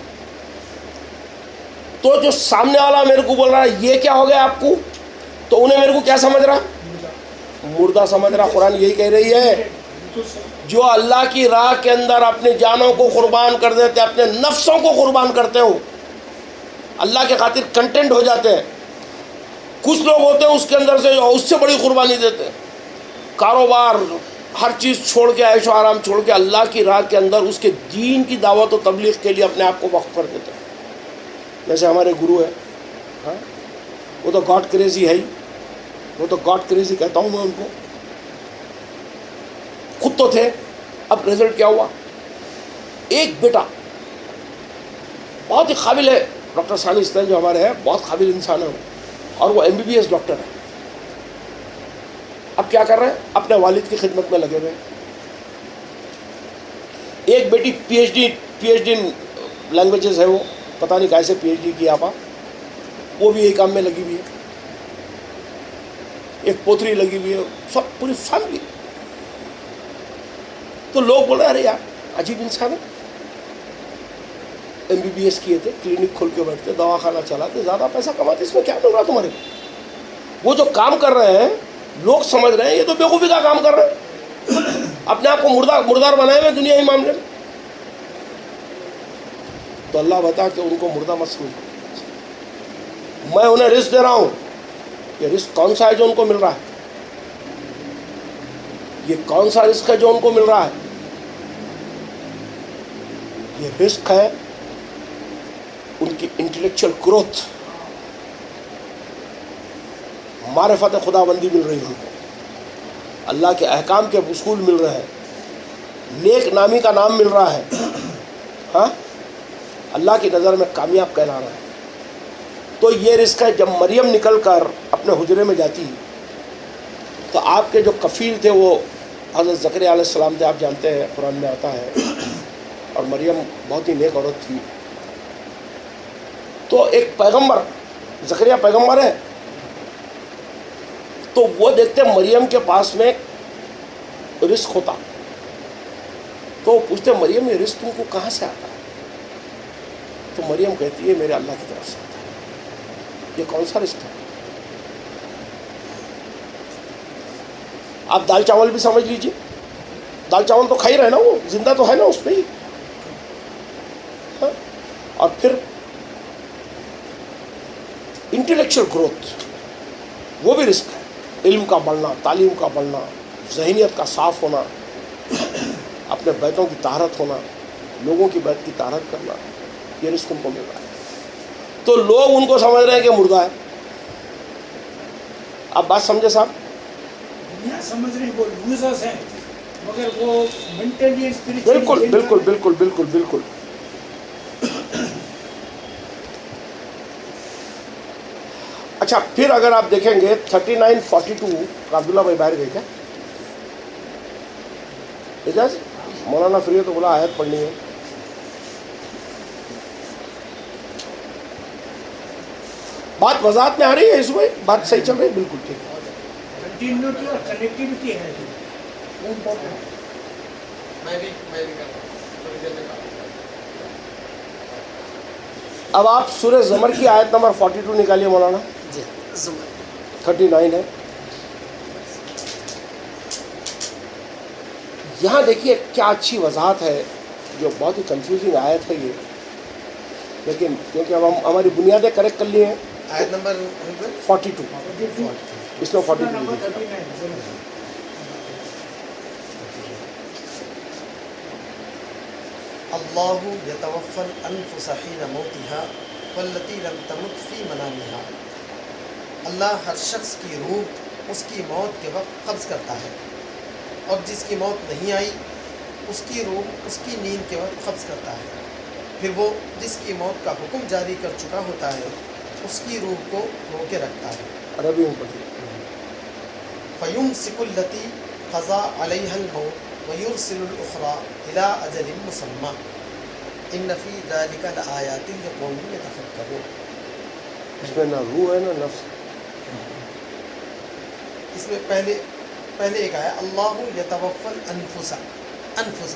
تو جو سامنے والا میرے کو بول رہا ہے یہ کیا ہو گیا آپ کو, تو انہیں میرے کو کیا سمجھ رہا, مردہ سمجھ رہا. قرآن یہی کہہ رہی ہے, جو اللہ کی راہ کے اندر اپنی جانوں کو قربان کر دیتے, اپنے نفسوں کو قربان کرتے ہو, اللہ کے خاطر کنٹینٹ ہو جاتے ہیں. کچھ لوگ ہوتے ہیں اس کے اندر سے اس سے بڑی قربانی دیتے ہیں, کاروبار ہر چیز چھوڑ کے, عیش و آرام چھوڑ کے اللہ کی راہ کے اندر اس کے دین کی دعوت و تبلیغ کے لیے اپنے آپ کو وقف کر دیتے ہیں. جیسے ہمارے گرو ہے, ہاں, وہ تو گاڈ کریزی ہے ہی, وہ تو گاڈ کریزی کہتا ہوں میں ان کو. خود تو تھے, اب رزلٹ کیا ہوا, ایک بیٹا بہت ہی قابل ہے, ڈاکٹر ثانی اسدین جو ہمارے ہیں بہت قابل انسان ہے وہ, اور وہ MBBS ڈاکٹر ہے. اب کیا کر رہے ہیں, اپنے والد کی خدمت میں لگے ہوئے. ایک بیٹی PhD لینگویجز ہے, وہ پتہ نہیں کیسے PhD کیا آپ, وہ بھی ایک کام میں لگی ہوئی ہے. ایک پوتری لگی ہوئی ہے, سب پوری فیملی. تو لوگ بول رہے ارے یار عجیب انسان ہے, MBBS کیے تھے, کلینک کھول کے بیٹھتے, دواخانہ چلاتے, زیادہ پیسہ کماتے, اس میں کیا مل رہا تمہارے کو؟ وہ جو کام کر رہے ہیں لوگ سمجھ رہے ہیں یہ تو بیوقوفی کا کام کر رہے ہیں, اپنے آپ کو مردار بنائے ہوئے دنیائی معاملے میں. تو اللہ بتا کہ ان کو مردہ مت سمجھو, میں انہیں رزق دے رہا ہوں. یہ رزق کون سا ہے جو ان کو مل رہا ہے؟ یہ کون سا رزق ہے جو ان کو مل رہا ہے؟ یہ رزق ہے ان کی انٹلیکچوئل گروتھ, معرفت خدا بندی مل رہی ہے ان کو, اللہ کے احکام کے اصول مل رہے ہیں, نیک نامی کا نام مل رہا ہے, ہاں, اللہ کی نظر میں کامیاب کہلا رہا ہے. تو یہ رزق ہے. جب مریم نکل کر اپنے حجرے میں جاتی تو آپ کے جو کفیل تھے وہ حضرت زکریا علیہ السلام تھے, آپ جانتے ہیں قرآن میں آتا ہے, اور مریم بہت ہی نیک عورت تھی. تو ایک پیغمبر, زکریا پیغمبر ہے, تو وہ دیکھتے مریم کے پاس میں رزق ہوتا, تو وہ پوچھتے مریم یہ رزق تم کو کہاں سے آتا ہے؟ تو مریم کہتی ہے میرے اللہ کی طرف سے آتا ہے. یہ کون سا رزق ہے؟ آپ دال چاول بھی سمجھ لیجیے, دال چاول تو کھا ہی رہے نا, وہ زندہ تو ہے نا اس پہ ہی, ہاں. اور پھر انٹلیکچوئل گروتھ, وہ بھی رزق ہے. علم کا بڑھنا, تعلیم کا بڑھنا, ذہنیت کا صاف ہونا, اپنے بیتوں کی طہارت ہونا, لوگوں کی بیت کی طہارت کرنا, یہ رزق ان کو مل رہا ہے. تو لوگ ان کو سمجھ رہے ہیں کہ مردہ ہے. آپ بات سمجھے صاحب؟ دنیا سمجھ رہے وہ لوزرز ہیں, مگر وہ مینٹلی اسپریچولی بالکل بالکل بالکل بالکل بالکل. اچھا, پھر اگر آپ دیکھیں گے 3942 عبداللہ بھائی باہر گئے کیا؟ اجاز مولانا فری تو بولا آیت پڑھنی ہے. بات وضاحت میں آ رہی ہے اس میں, بات صحیح چل رہی ہے؟ بالکل ٹھیک ہے. کنٹینیوٹی اور کنیکٹیوٹی ہے, وہ امپورٹنٹ ہے. میں بھی کرتا ہوں, تھوڑی دیر میں کرتا ہوں. اب آپ سورہ زمر کی آیت نمبر 42 نکالیے مولانا. جی, زمر 39 ہے. یہاں دیکھیے کیا اچھی وضاحت ہے, جو بہت ہی کنفیوزنگ آیت ہے یہ, لیکن کیونکہ اب ہم ہماری بنیادیں کریکٹ کر لی ہیں. آیت نمبر 42, اس میں 42 نمبر ہے. 39. اللہ یتوفی الانفس حین موتها والتی لم تمت فی منامها. اللہ ہر شخص کی روح اس کی موت کے وقت قبض کرتا ہے, اور جس کی موت نہیں آئی اس کی روح اس کی نیند کے وقت قبض کرتا ہے. پھر وہ جس کی موت کا حکم جاری کر چکا ہوتا ہے اس کی روح کو روکے رکھتا ہے. عربی میں پڑھیے. فیمسک التی قضا علیہ الموت ویرسل الاخری الی اجل مسمى ان فی ذلک لآیات لقوم یتفکرون. اس میں نہ روح ہے نہ نفس. اس میں پہلے ایک آیا اللہ یتوفی الانفس, انفس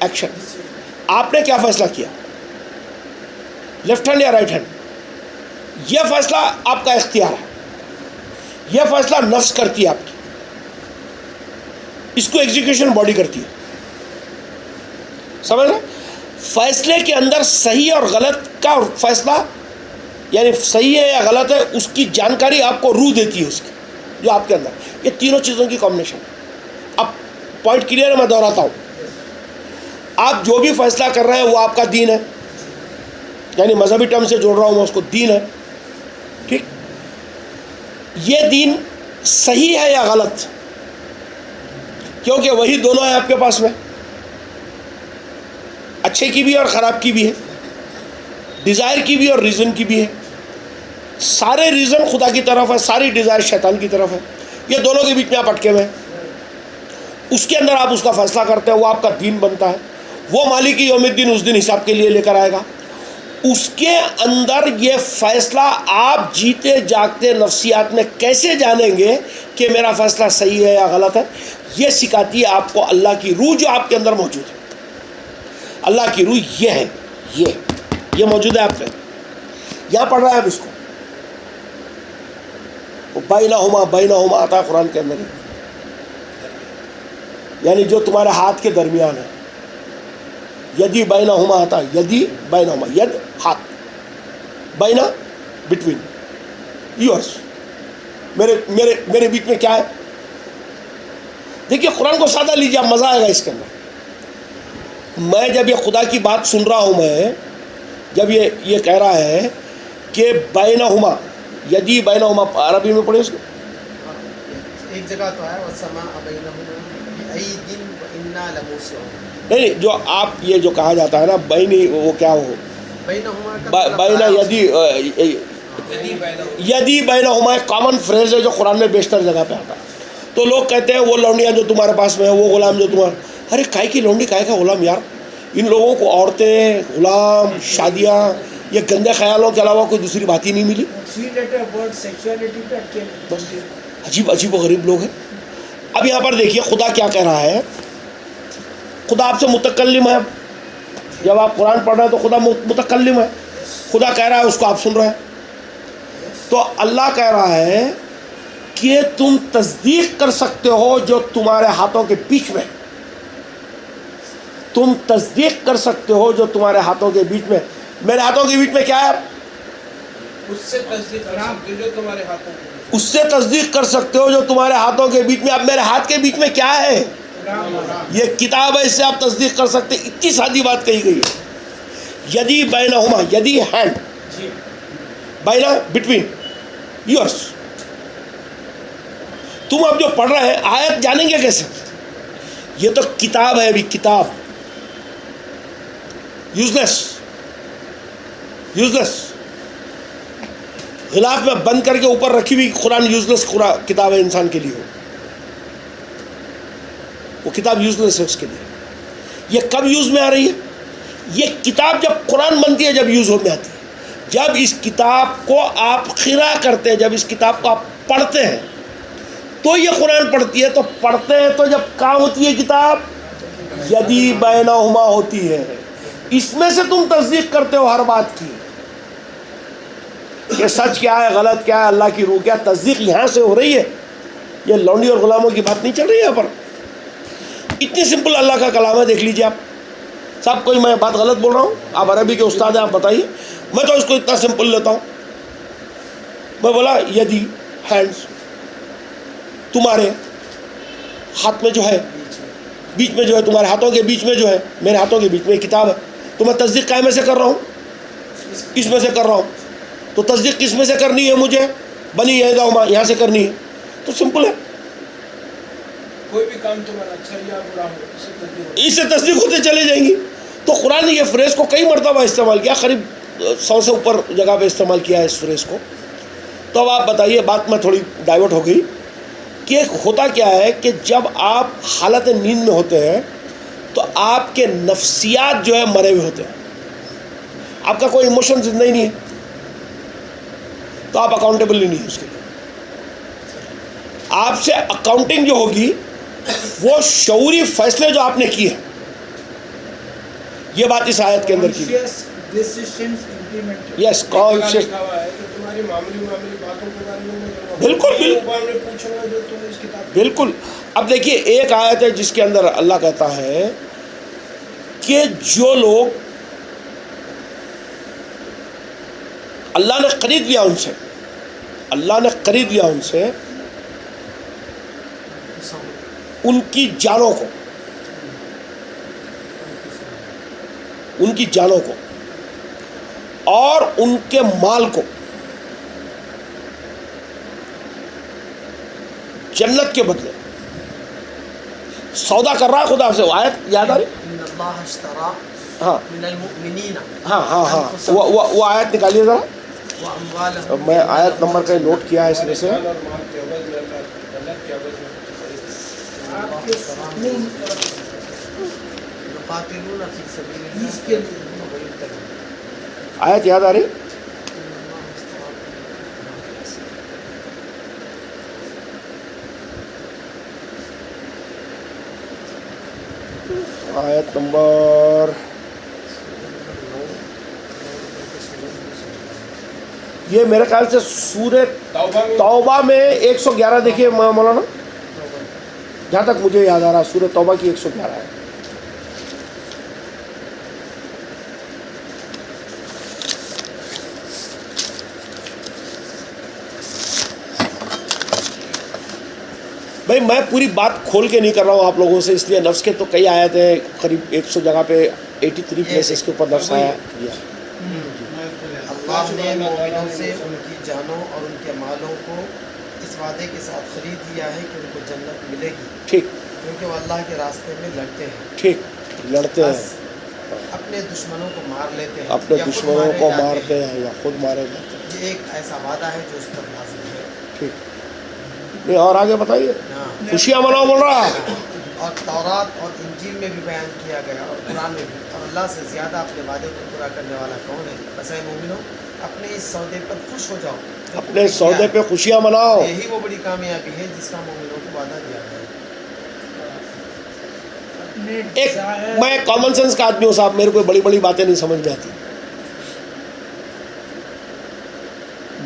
ایکشن. آپ نے کیا فیصلہ کیا؟ لیفٹ ہینڈ یا رائٹ ہینڈ؟ یہ فیصلہ آپ کا اختیار ہے. یہ فیصلہ نفس کرتی ہے آپ کی، اس کو ایگزیکیوشن باڈی کرتی ہے. سمجھ رہے؟ فیصلے کے اندر صحیح اور غلط کا فیصلہ، یعنی صحیح ہے یا غلط ہے، اس کی جانکاری آپ کو روح دیتی ہے اس کی، جو آپ کے اندر. یہ تینوں چیزوں کی کمبینیشن. اب پوائنٹ کلیئر ہے، میں دہراتا ہوں. آپ جو بھی فیصلہ کر رہے ہیں وہ آپ کا دین ہے، یعنی مذہبی ٹرم سے جوڑ رہا ہوں میں اس کو، دین ہے. ٹھیک؟ یہ دین صحیح ہے یا غلط؟ کیونکہ وہی دونوں ہیں آپ کے پاس میں، اچھے کی بھی اور خراب کی بھی ہے، ڈیزائر کی بھی اور ریزن کی بھی ہے. سارے ریزن خدا کی طرف ہے، ساری ڈیزائر شیطان کی طرف ہے. یہ دونوں کے بیچ میں آپ اٹکے ہوئے ہیں. اس کے اندر آپ اس کا فیصلہ کرتے ہیں، وہ آپ کا دین بنتا ہے. وہ مالک یوم الدین اس دن حساب کے لیے لے کر آئے گا. اس کے اندر یہ فیصلہ آپ جیتے جاگتے نفسیات میں کیسے جانیں گے کہ میرا فیصلہ صحیح ہے یا غلط ہے؟ یہ سکھاتی ہے آپ کو اللہ کی روح جو آپ کے اندر موجود ہے. اللہ کی روح یہ ہے، یہ موجود ہے آپ میں. یہاں پڑھ رہے ہیں آپ اس کو، بینہما آتا ہے قرآن کے اندر، یعنی جو تمہارے ہاتھ کے درمیان ہے. یدی بینہما آتا ہے، یدی بینہما، ید ہاتھ، بینا بٹوین، یورس، میرے بیچ میں کیا ہے. دیکھیے قرآن کو سادہ لیجیے، آپ مزہ آئے گا اس کے اندر. میں جب یہ خدا کی بات سن رہا ہوں، میں جب یہ کہہ رہا ہے کہ بینہما، یدی بینہما، عربی میں پڑھے اس کو. ایک جگہ تو ہے وَالسَّمَاءَ بَيْنَهُمَا بِأَيْدٍ وَإِنَّا لَمُوسِعُونَ. نہیں، جو آپ یہ جو کہا جاتا ہے نا بینی، وہ کیا ہو بینا، یدی بینہما ایک کامن فریز ہے جو قرآن میں بیشتر جگہ پہ آتا ہے. تو لوگ کہتے ہیں وہ لونڈیاں جو تمہارے پاس میں ہیں، وہ غلام جو تمہارے، ارے کائے کی لونڈی، کائے کا غلام یار؟ ان لوگوں کو عورتیں، غلام، شادیاں، یہ گندے خیالوں کے علاوہ کوئی دوسری بات ہی نہیں ملی. عجیب و غریب لوگ ہیں. اب یہاں پر دیکھیے خدا کیا کہہ رہا ہے. خدا آپ سے متکلم ہے. جب آپ قرآن پڑھ رہے ہیں تو خدا متکلم ہے. خدا کہہ رہا ہے، اس کو آپ سن رہے ہیں. تو اللہ کہہ رہا ہے کہ تم تصدیق کر سکتے ہو جو تمہارے ہاتھوں کے بیچ میں، تم تصدیق کر سکتے ہو جو تمہارے ہاتھوں کے بیچ میں. میرے ہاتھوں کے بیچ میں کیا ہے؟ اس سے تصدیق کر سکتے ہو جو تمہارے ہاتھوں کے، اس سے تصدیق کر سکتے ہو جو تمہارے ہاتھوں کے بیچ میں. اب میرے ہاتھ کے بیچ میں کیا ہے؟ یہ کتاب ہے، اس سے آپ تصدیق کر سکتے. اتنی سادی بات کہی گئی ہے. یدی بینہما، یدی ہینڈ، بینا بٹوین، یورس. تم اب جو پڑھ رہے ہیں آیت جانیں گے کیسے؟ یہ تو کتاب ہے، ابھی کتاب یوزلیس غلاف میں بند کر کے اوپر رکھی ہوئی قرآن یوزلیس کتاب ہے انسان کے لیے. وہ کتاب یوزلیس ہے اس کے لیے. یہ کب یوز میں آ رہی ہے؟ یہ کتاب جب قرآن بنتی ہے، جب یوز میں آتی ہے. جب اس کتاب کو آپ قرأ کرتے ہیں، جب اس کتاب کو آپ پڑھتے ہیں تو یہ قرآن پڑھتی ہے. تو پڑھتے ہیں تو جب کہاں ہوتی ہے کتاب؟ یدی بینہما ہوتی ہے. اس میں سے تم تصدیق کرتے ہو ہر بات کی، یہ سچ کیا ہے، غلط کیا ہے، اللہ کی روح کیا. تصدیق یہاں سے ہو رہی ہے. یہ لونڈی اور غلاموں کی بات نہیں چل رہی ہے یہاں پر. اتنی سمپل اللہ کا کلام ہے. دیکھ لیجیے آپ. سب کوئی میں بات غلط بول رہا ہوں؟ آپ عربی کے استاد ہیں، آپ بتائیے. میں تو اس کو اتنا سمپل لیتا ہوں. میں بولا یدی ہینڈس، تمہارے ہاتھ میں جو ہے، بیچ میں جو ہے، تمہارے ہاتھوں کے بیچ میں جو ہے، میرے ہاتھوں کے بیچ میں کتاب ہے. تو میں تصدیق کائے میں سے کر رہا ہوں؟ اس میں سے کر رہا ہوں. تو تصدیق کس میں سے کرنی ہے مجھے؟ بنی یہاں یہاں سے کرنی ہے. تو سمپل ہے. کوئی بھی کام تمہارا اچھا یا برا ہو، اس سے تصدیق ہوتے چلے جائیں گی. تو قرآن نے یہ فریز کو کئی مرتبہ استعمال کیا، قریب 100 سے اوپر جگہ پہ استعمال کیا ہے اس فریز کو. تو اب آپ بتائیے، بات میں تھوڑی ڈائیورٹ ہو گئی کہ ہوتا کیا ہے کہ جب آپ حالت نیند میں ہوتے ہیں تو آپ کے نفسیات جو ہے مرے ہوئے ہوتے ہیں. آپ کا کوئی ایموشن زندہ ہی نہیں ہے، تو آپ اکاؤنٹیبل ہی نہیں ہے اس کے لیے. آپ سے اکاؤنٹنگ جو ہوگی وہ شعوری فیصلے جو آپ نے کیے ہیں، یہ بات اس آیت کے اندر کی ہے. یس کانشیس، لکھا ہوا ہے کہ تمہاری معمولی باتوں کے بارے میں بالکل پوچھ رہا جو تم اس کتاب بالکل. اب دیکھیے ایک آیت ہے جس کے اندر اللہ کہتا ہے کہ جو لوگ اللہ نے خرید لیا ان سے، اللہ نے خرید لیا ان سے ان کی جانوں کو، ان کی جانوں کو اور ان کے مال کو جنت کے بدلے سودا کر رہا ہے خدا سے. وہ آیت یاد آ رہی؟ ان اللہ اشترى ہاں من المؤمنین ہاں ہاں ہاں وہ آیت نکالیے ذرا. واموالهم میں آیت نمبر کا نوٹ کیا ہے اس میں سے. جان اور مال کے عوض میں اللہ جنت کے عوض میں آپ کے سکون یقاتلون فی سبیل اس کے اللہ لیے ویبتغون. آیت یاد آ رہی؟ آیت نمبر یہ میرے خیال سے سورہ توبہ میں توبہ میں 111 دیکھیے مولانا، جہاں تک مجھے یاد آ رہا سورہ توبہ کی 111 ہے. بھائی میں پوری بات کھول کے نہیں کر رہا ہوں آپ لوگوں سے، اس لیے نفس کے تو کئی آیت ہیں، قریب 100 جگہ پہ 83 پلیسز کے اوپر نفس آیا. اللہ نے مومنوں سے ان کی جانوں اور ان کے مالوں کو اس وعدے کے ساتھ خرید لیا ہے کہ ان کو جنت ملے گی، ٹھیک کیونکہ وہ اللہ کے راستے میں لڑتے ہیں. ٹھیک، لڑتے ہیں، بس اپنے دشمنوں کو مار لیتے ہیں اپنے یا خود دشمنوں مارے کو جاتے مارتے ہیں. ہیں یا خود مارے جاتے ہیں. یہ ایک ایسا وعدہ ہے جو اس پر لازم ہے. ٹھیک، نہیں اور آگے بتائیے. ہاں. خوشیاں مناؤ بول رہا ہے. اور تورات اور انجیل میں بھی بیان کیا گیا اور قرآن میں بھی. اور اللہ سے زیادہ اپنے وعدے کو پورا کرنے والا کون ہے؟ بس اے مومنوں اپنے اس سودے پر خوش ہو جاؤ. اپنے سودے پہ خوشیاں مناؤ. یہی وہ بڑی کامیابی ہے جس کا مومنوں کو وعدہ دیا گیا ہے. ایک میں کامن سینس کا آدمی ہوں صاحب، میرے کو بڑی بڑی باتیں نہیں سمجھ میں آتی.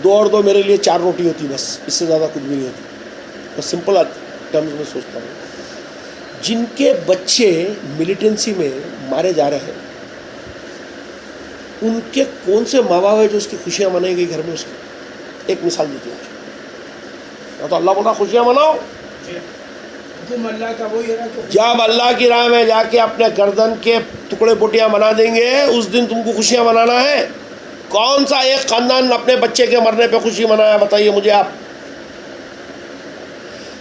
2 اور 2 میرے لیے 4 روٹی ہوتی بس، اس سے زیادہ کچھ بھی نہیں ہوتی. میں سمپل ٹرمز میں سوچتا ہوں. جن کے بچے ملیٹنسی میں مارے جا رہے ہیں ان کے کون سے ماں باپ ہے جو اس کی خوشیاں منائیں گے گھر میں؟ اس کی ایک مثال دیجیے مجھے. تو اللہ بولا خوشیاں مناؤ. حکم اللہ کا وہی ہے نا کہ جب اللہ کی راہ میں جا کے اپنے گردن کے ٹکڑے بوٹیاں بنا دیں گے اس دن تم کو خوشیاں منانا ہے. کون سا ایک خاندان اپنے بچے کے مرنے پہ خوشی منایا بتائیے مجھے آپ؟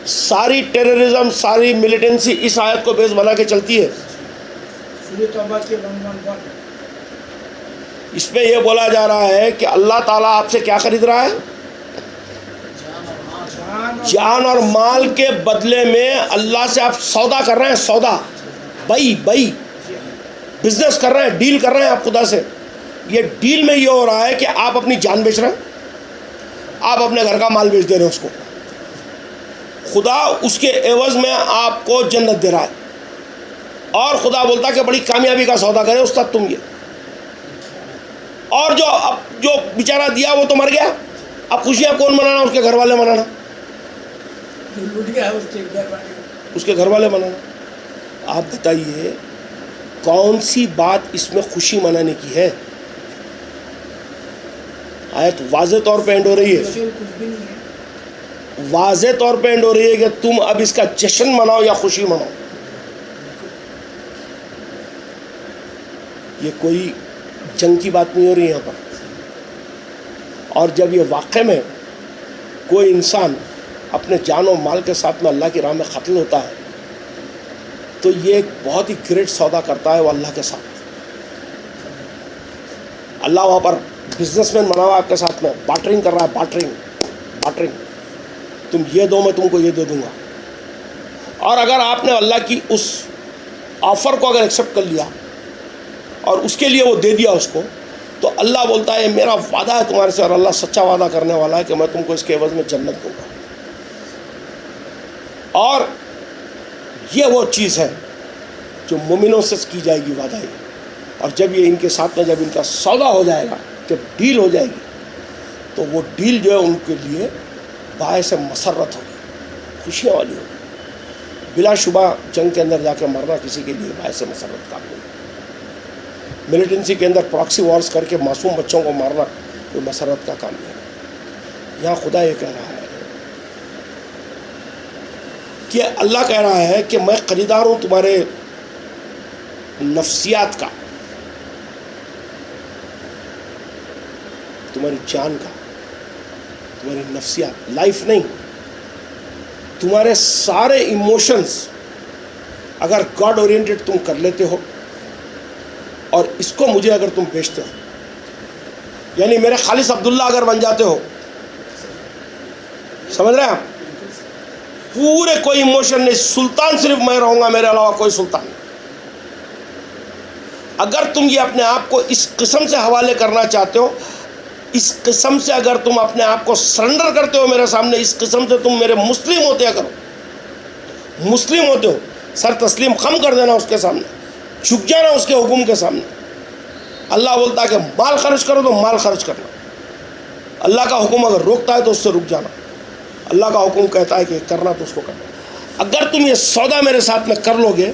ساری ٹیررزم، ساری ملیٹنسی اس آیت کو بیس بنا کے چلتی ہے. سورہ توبہ کے 111 اس میں یہ بولا جا رہا ہے کہ اللہ تعالیٰ آپ سے کیا خرید رہا ہے؟ جان اور مال کے بدلے میں اللہ سے آپ سودا کر رہے ہیں. سودا، بئی بزنس کر رہے ہیں، ڈیل کر رہے ہیں آپ خدا سے. یہ ڈیل میں یہ ہو رہا ہے کہ آپ اپنی جان بیچ رہے ہیں، آپ اپنے گھر کا مال بیچ دے رہے ہیں اس کو. خدا اس کے عوض میں آپ کو جنت دے رہا ہے. اور خدا بولتا کہ بڑی کامیابی کا سودا کرے استاد تم یہ. اور جو بیچارہ دیا وہ تو مر گیا. اب خوشیاں کون منانا؟ اس کے گھر والے منانا، جو لوٹ گیا اس کے گھر والے. اس کے گھر والے منانا. آپ بتائیے کون سی بات اس میں خوشی منانے کی ہے؟ آیت واضح طور پہ اینڈ ہو رہی ہے، کچھ بھی نہیں ہے. واضح طور پہ اینڈ ہو رہی ہے کہ تم اب اس کا جشن مناؤ یا خوشی مناؤ. یہ کوئی جنگ کی بات نہیں ہو رہی یہاں پر. اور جب یہ واقع میں کوئی انسان اپنے جان و مال کے ساتھ میں اللہ کی راہ میں قتل ہوتا ہے تو یہ ایک بہت ہی گریٹ سودا کرتا ہے وہ اللہ کے ساتھ. اللہ وہاں پر بزنس مین بنا ہوا آپ کے ساتھ میں بارٹرنگ کر رہا ہے. بارٹرنگ تم یہ دو میں تم کو یہ دے دوں گا. اور اگر آپ نے اللہ کی اس آفر کو اگر ایکسیپٹ کر لیا اور اس کے لیے وہ دے دیا اس کو، تو اللہ بولتا ہے میرا وعدہ ہے تمہارے سے، اور اللہ سچا وعدہ کرنے والا ہے کہ میں تم کو اس کے عوض میں جنت دوں گا. اور یہ وہ چیز ہے جو مومنوں سے کی جائے گی وعدہ ہے. اور جب یہ ان کے ساتھ میں جب ان کا سودا ہو جائے گا, جب ڈیل ہو جائے گی, تو وہ ڈیل جو ہے ان کے لیے باعث مسرت ہوگی, خوشیاں والی ہوگی. بلا شبہ جنگ کے اندر جا کے مرنا کسی کے لیے باعث مسرت کام نہیں. ملیٹنسی کے اندر پراکسی وارز کر کے معصوم بچوں کو مارنا کوئی مسرت کا کام نہیں. یہاں خدا یہ کہہ رہا ہے کہ اللہ کہہ رہا ہے کہ میں خریدار ہوں تمہارے نفسیات کا, تمہاری جان کا, تمہاری نفسیات, لائف نہیں, تمہارے سارے ایموشنز اگر گاڈ اورینٹڈ تم کر لیتے ہو اور اس کو مجھے اگر تم بیچتے ہو, یعنی میرے خالص عبداللہ اگر بن جاتے ہو, سمجھ رہے ہیں آپ, پورے کوئی ایموشن نہیں, سلطان صرف میں رہوں گا, میرے علاوہ کوئی سلطان نہیں. اگر تم یہ اپنے آپ کو اس قسم سے حوالے کرنا چاہتے ہو, اس قسم سے اگر تم اپنے آپ کو سرنڈر کرتے ہو میرے سامنے, اس قسم سے تم میرے مسلم ہوتے کرو, مسلم ہوتے ہو, سر تسلیم خم کر دینا اس کے سامنے, جھک جانا اس کے حکم کے سامنے. اللہ بولتا ہے کہ مال خرچ کرو تو مال خرچ کرنا, اللہ کا حکم اگر روکتا ہے تو اس سے رک جانا, اللہ کا حکم کہتا ہے کہ کرنا تو اس کو کرنا. اگر تم یہ سودا میرے ساتھ میں کر لو گے,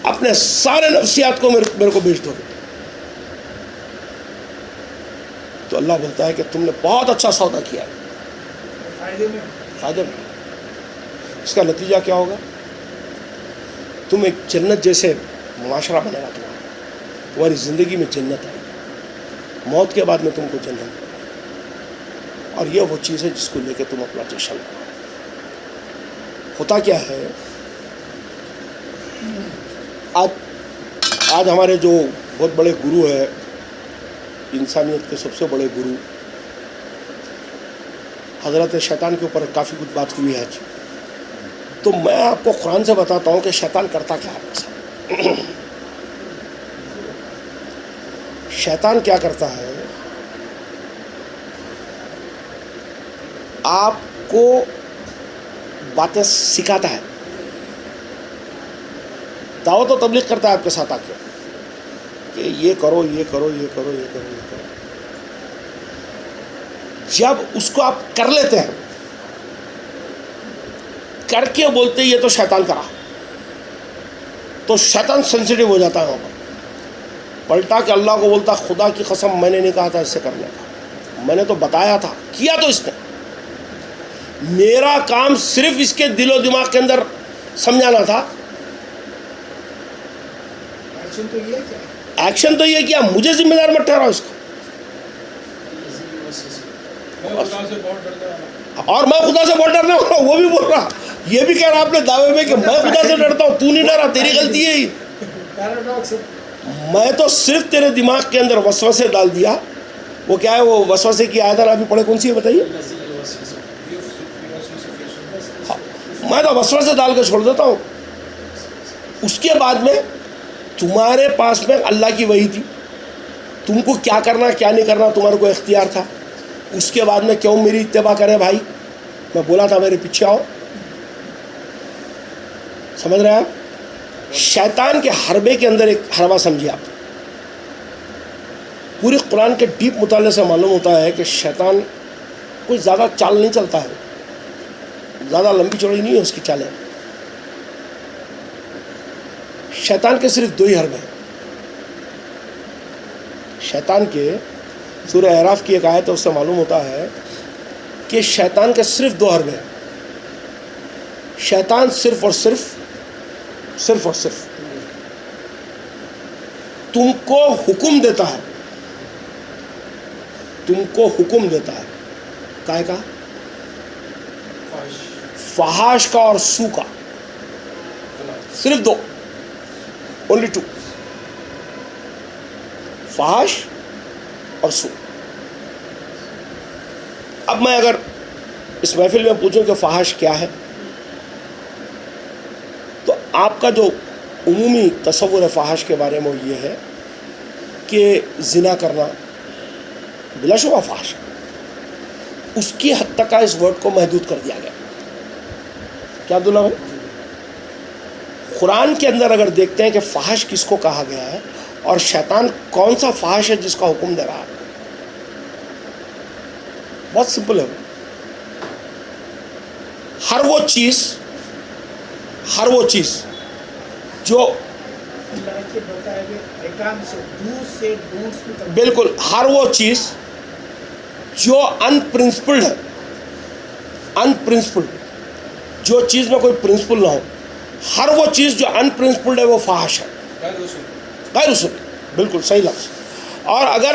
اپنے سارے نفسیات کو میرے کو بیچ دو گے, تو اللہ بولتا ہے کہ تم نے بہت اچھا سودا کیا ہے, فائدے میں. اس کا نتیجہ کیا ہوگا؟ تم ایک جنت جیسے معاشرہ بنے گا, تمہاری زندگی میں جنت آئے گی, موت کے بعد میں تم کو جنت ملے گی. اور یہ وہ چیز ہے جس کو لے کے تم اپنا جشن کرو. ہوتا کیا ہے, آج ہمارے جو بہت بڑے گرو ہیں, انسانیت کے سب سے بڑے گرو حضرت شیطان کے اوپر کافی کچھ بات ہوئی ہے آج. تو میں آپ کو قرآن سے بتاتا ہوں کہ شیطان کرتا کیا ہے. شیطان کیا کرتا ہے, آپ کو باتیں سکھاتا ہے, دعوت و تبلیغ کرتا ہے آپ کے ساتھ آ کے کہ یہ کرو, یہ کرو, یہ کرو, یہ کرو, یہ کرو. جب اس کو آپ کر لیتے ہیں, کر کے بولتے یہ تو شیطان کرا, تو شیطان سینسیٹیو ہو جاتا ہے وہاں پر. پلٹا کہ اللہ کو بولتا خدا کی قسم میں نے نہیں کہا تھا اس سے کرنے کا, میں نے تو بتایا تھا, کیا تو اس نے. میرا کام صرف اس کے دل و دماغ کے اندر سمجھانا تھا, ایکشن تو یہ کیا, مجھے ذمہ دار مت ٹھہراؤ اس کا. اور میں خدا سے بہت ڈرنے والا ہوں, وہ بھی بول رہا, یہ بھی کہہ رہا اپنے دعوے میں کہ میں خدا سے ڈرتا ہوں, تو نہیں ڈرا, تیری غلطی ہے ہی. میں تو صرف تیرے دماغ کے اندر وسوسے ڈال دیا. وہ کیا ہے, وہ وسوسے کی آیت ابھی پڑھے, کون سی ہے بتائیے. میں تو وسوسے ڈال کے چھوڑ دیتا ہوں. اس کے بعد میں تمہارے پاس میں اللہ کی وحی تھی, تم کو کیا کرنا کیا نہیں کرنا تمہارے کو اختیار تھا. اس کے بعد میں کیوں میری اتباع کرے بھائی, میں بولا تھا میرے پیچھے آؤ. سمجھ رہے ہیں آپ, شیطان کے حربے کے اندر ایک حربہ سمجھیے آپ. پوری قرآن کے ڈیپ مطالعے سے معلوم ہوتا ہے کہ شیطان کوئی زیادہ چال نہیں چلتا ہے, زیادہ لمبی چوڑی نہیں ہے اس کی چالیں. شیطان کے صرف 2 ہی حربے ہیں. شیطان کے سورہ اعراف کی ایک آیت ہے, اس سے معلوم ہوتا ہے کہ شیطان کے صرف 2 حربے ہیں. شیطان صرف اور صرف تم کو حکم دیتا ہے, تم کو حکم دیتا ہے کائے کا, فحاش کا اور سو کا. صرف 2, only 2, فحاش اور سو. اب میں اگر اس محفل میں پوچھوں کہ فحاش کیا ہے, تو آپ کا جو عمومی تصور ہے فحاش کے بارے میں یہ ہے کہ زنا کرنا بلا شبہ فحاش ہے. اس کی حد تک کا اس ورڈ کو محدود کر دیا گیا. کیا عبداللہ بھائی, قرآن کے اندر اگر دیکھتے ہیں کہ فحش کس کو کہا گیا ہے اور شیطان کون سا فحش ہے جس کا حکم دے رہا ہے، بہت سمپل ہے. ہر وہ چیز جو اللہ کے بتائے ہوئے احکام سے دور سے ڈونٹس کی طرف، بالکل ہر وہ چیز جو انپرنسپلڈ ہے، جو چیز میں کوئی پرنسپل نہ ہو، ہر وہ چیز جو انپرنسپلڈ ہے وہ فحش ہے، غیر اصول. بالکل صحیح لفظ. اور اگر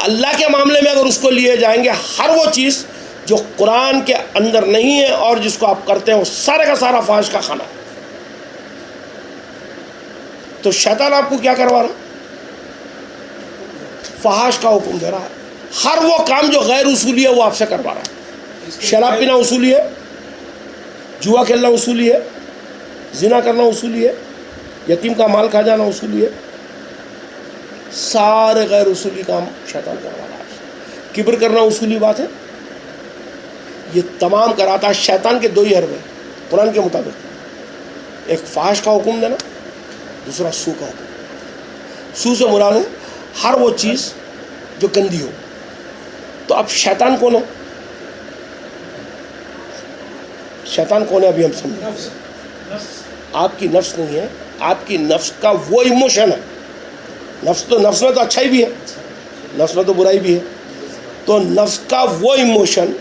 اللہ کے معاملے میں اگر اس کو لیے جائیں گے، ہر وہ چیز جو قرآن کے اندر نہیں ہے اور جس کو آپ کرتے ہیں وہ سارے کا سارا فحش کا کھانا ہے. تو شیطان آپ کو کیا کروا رہا؟ فحش کا حکم دے رہا ہے. ہر وہ کام جو غیر اصولی ہے وہ آپ سے کروا رہا ہے. شراب پینا اصولی ہے، جوا کھیلنا اصولی ہے، زنا کرنا اصولی ہے، یتیم کا مال کھا جانا اصولی ہے. سارے غیر اصولی کام شیطان کروا رہا ہے. کبر کرنا اصولی بات ہے، یہ تمام کراتا ہے. شیطان کے 2 ہی حربے قرآن کے مطابق، ایک فحش کا حکم دینا، دوسرا سو کا حکم. سو سے مراد ہے ہر وہ چیز جو گندی ہو. تو اب شیطان کون ہے؟ شیطان کون ہے ابھی ہم سمجھیں. آپ کی نفس نہیں ہے، آپ کی نفس کا وہ ایموشن ہے. نفس میں تو اچھائی بھی ہے، نفس میں تو برائی بھی ہے. تو نفس کا وہ ایموشن،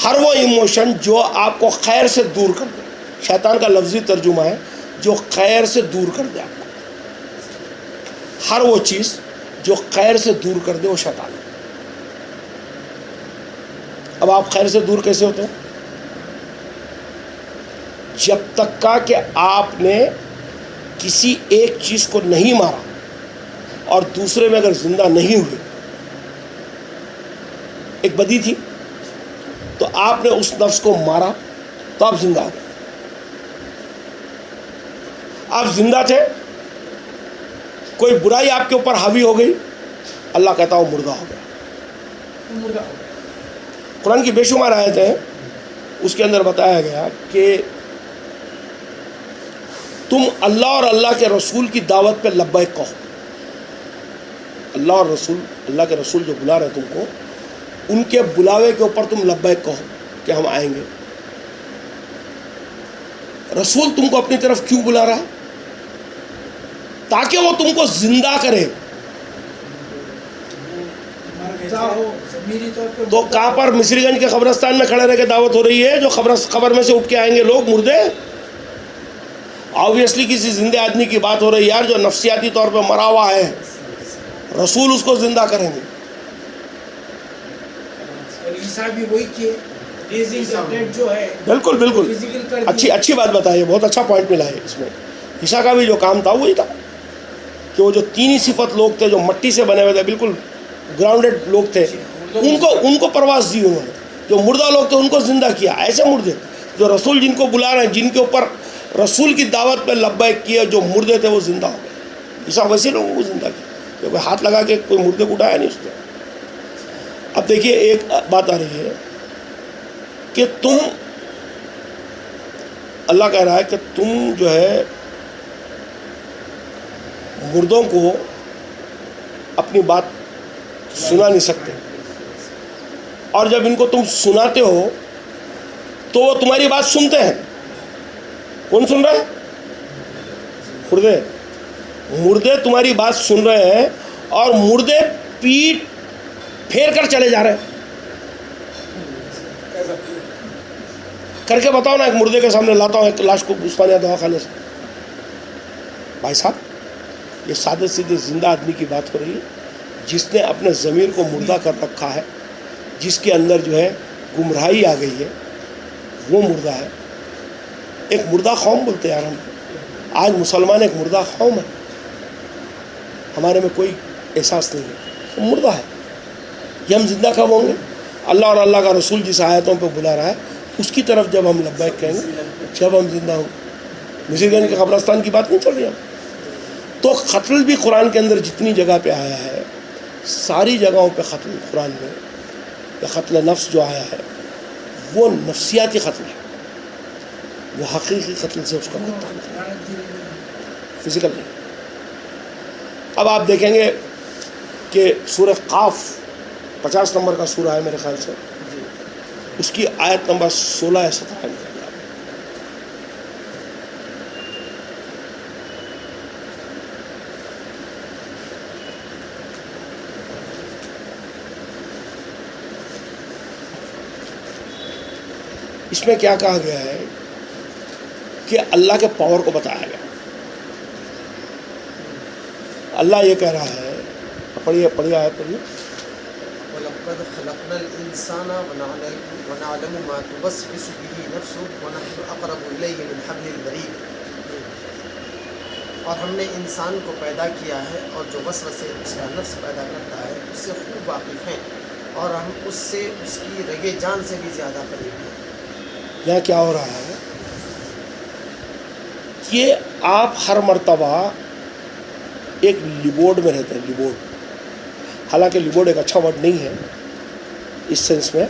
ہر وہ ایموشن جو آپ کو خیر سے دور کر دے. شیطان کا لفظی ترجمہ ہے جو خیر سے دور کر دے آپ کو. ہر وہ چیز جو خیر سے دور کر دے وہ شیطان ہے. اب آپ خیر سے دور کیسے ہوتے ہیں؟ جب تک کا کہ آپ نے کسی ایک چیز کو نہیں مارا اور دوسرے میں اگر زندہ نہیں ہوئے. ایک بدی تھی تو آپ نے اس نفس کو مارا تو آپ زندہ ہو گئے. آپ زندہ تھے، کوئی برائی آپ کے اوپر حاوی ہو گئی، اللہ کہتا وہ مردہ ہو گیا. قرآن کی بے شمار آیتیں ہیں، اس کے اندر بتایا گیا کہ تم اللہ اور اللہ کے رسول کی دعوت پہ لبیک کہو. اللہ اور رسول، اللہ کے رسول جو بلا رہے تم کو، ان کے بلاوے کے اوپر تم لبیک کہو کہ ہم آئیں گے. رسول تم کو اپنی طرف کیوں بلا رہا ہے؟ تاکہ وہ تم کو زندہ کرے. تو کہاں پر مصری گنج کے قبرستان میں کھڑے رہ کے دعوت ہو رہی ہے؟ جو قبر میں سے اٹھ کے آئیں گے لوگ مردے. آبویسلی کسی زندہ آدمی کی بات ہو رہی ہے یار، جو نفسیاتی طور پہ مرا ہوا ہے. رسول اس کو زندہ کریں گے. بالکل اچھی بات بتائی ہے، بہت اچھا پوائنٹ ملا ہے اس میں. عیسیٰ کا بھی جو کام تھا وہی تھا کہ وہ جو 3 ہی صفت لوگ تھے جو مٹی سے بنے ہوئے تھے، بالکل گراؤنڈڈ لوگ تھے، ان کو پرواز دی انہوں نے. جو مردہ لوگ تھے ان کو زندہ کیا. ایسے مردے جو رسول جن کو بلا رہے ہیں، جن کے اوپر رسول کی دعوت پہ لبیک کیا، جو مردے تھے وہ زندہ ہو گئے. عیسیٰ ویسے لوگوں کو زندہ کیا، کوئی ہاتھ لگا کے کوئی مردے کو اٹھایا نہیں اس نے. اب دیکھیے ایک بات آ رہی ہے کہ تم، اللہ کہہ رہا ہے کہ تم جو ہے مردوں کو اپنی بات سنا نہیں سکتے، اور جب ان کو تم سناتے ہو تو وہ تمہاری بات سنتے ہیں. کون سن رہا ہے؟ مردے تمہاری بات سن رہے ہیں، اور مردے پیٹ پھیر کر چلے جا رہے ہیں. کر کے بتاؤ نا، ایک مردے کے سامنے لاتا ہوں ایک لاش کو عثمانیہ دواخانے سے. بھائی صاحب، یہ سادے سیدھے زندہ آدمی کی بات ہو رہی ہے جس نے اپنے ضمیر کو مردہ کر رکھا ہے، جس کے اندر جو ہے گمراہی آ گئی ہے، وہ مردہ ہے. ایک مردہ قوم بولتے ہیں یار ہم. آج مسلمان ایک مردہ قوم ہے، ہمارے میں کوئی احساس نہیں ہے، وہ مردہ ہے. یہ ہم زندہ کب ہوں گے؟ اللہ اور اللہ کا رسول جس آیتوں پہ بلا رہا ہے اس کی طرف جب ہم لبیک کہیں گے، جب ہم زندہ ہوں. مصری گنج کے قبرستان کی بات نہیں چل رہی ہے. تو قتل بھی قرآن کے اندر جتنی جگہ پہ آیا ہے، ساری جگہوں پہ قتل قرآن میں، یا قتل نفس جو آیا ہے وہ نفسیاتی قتل ہے. وہ حقیقی قتل سے اس کا کوئی تعلق نہیں، فزیکل نہیں۔ اب آپ دیکھیں گے کہ سورہ قاف 50 نمبر کا سورہ ہے میرے خیال سے، اس کی آیت نمبر 16 یا 17 ہے۔ اس میں کیا کہا گیا ہے کہ اللہ کے پاور کو بتایا گیا۔ اللہ یہ کہہ رہا ہے، پڑھیے آیت پڑھیے۔ وَلَقَدْ خَلَقْنَا الْإِنسَانَ وَنَعْلَمُ مَا تُوَسْوِسُ بِهِ نَفْسُهُ وَنَحْنُ أَقْرَبُ إِلَيْهِ مِنْ حَبْلِ الْوَرِيدِ، اور ہم نے انسان کو پیدا کیا ہے اور جو وسوسے اس کا نفس پیدا کرتا ہے اس سے خوب واقف ہیں، اور ہم اس سے اس کی رگے جان سے بھی زیادہ قریب ہیں۔ یہاں کیا ہو رہا ہے کہ آپ ہر مرتبہ ایک لیبورڈ میں رہتے ہیں، لیبورڈ، حالانکہ لیبورڈ ایک اچھا ورڈ نہیں ہے اس سینس میں،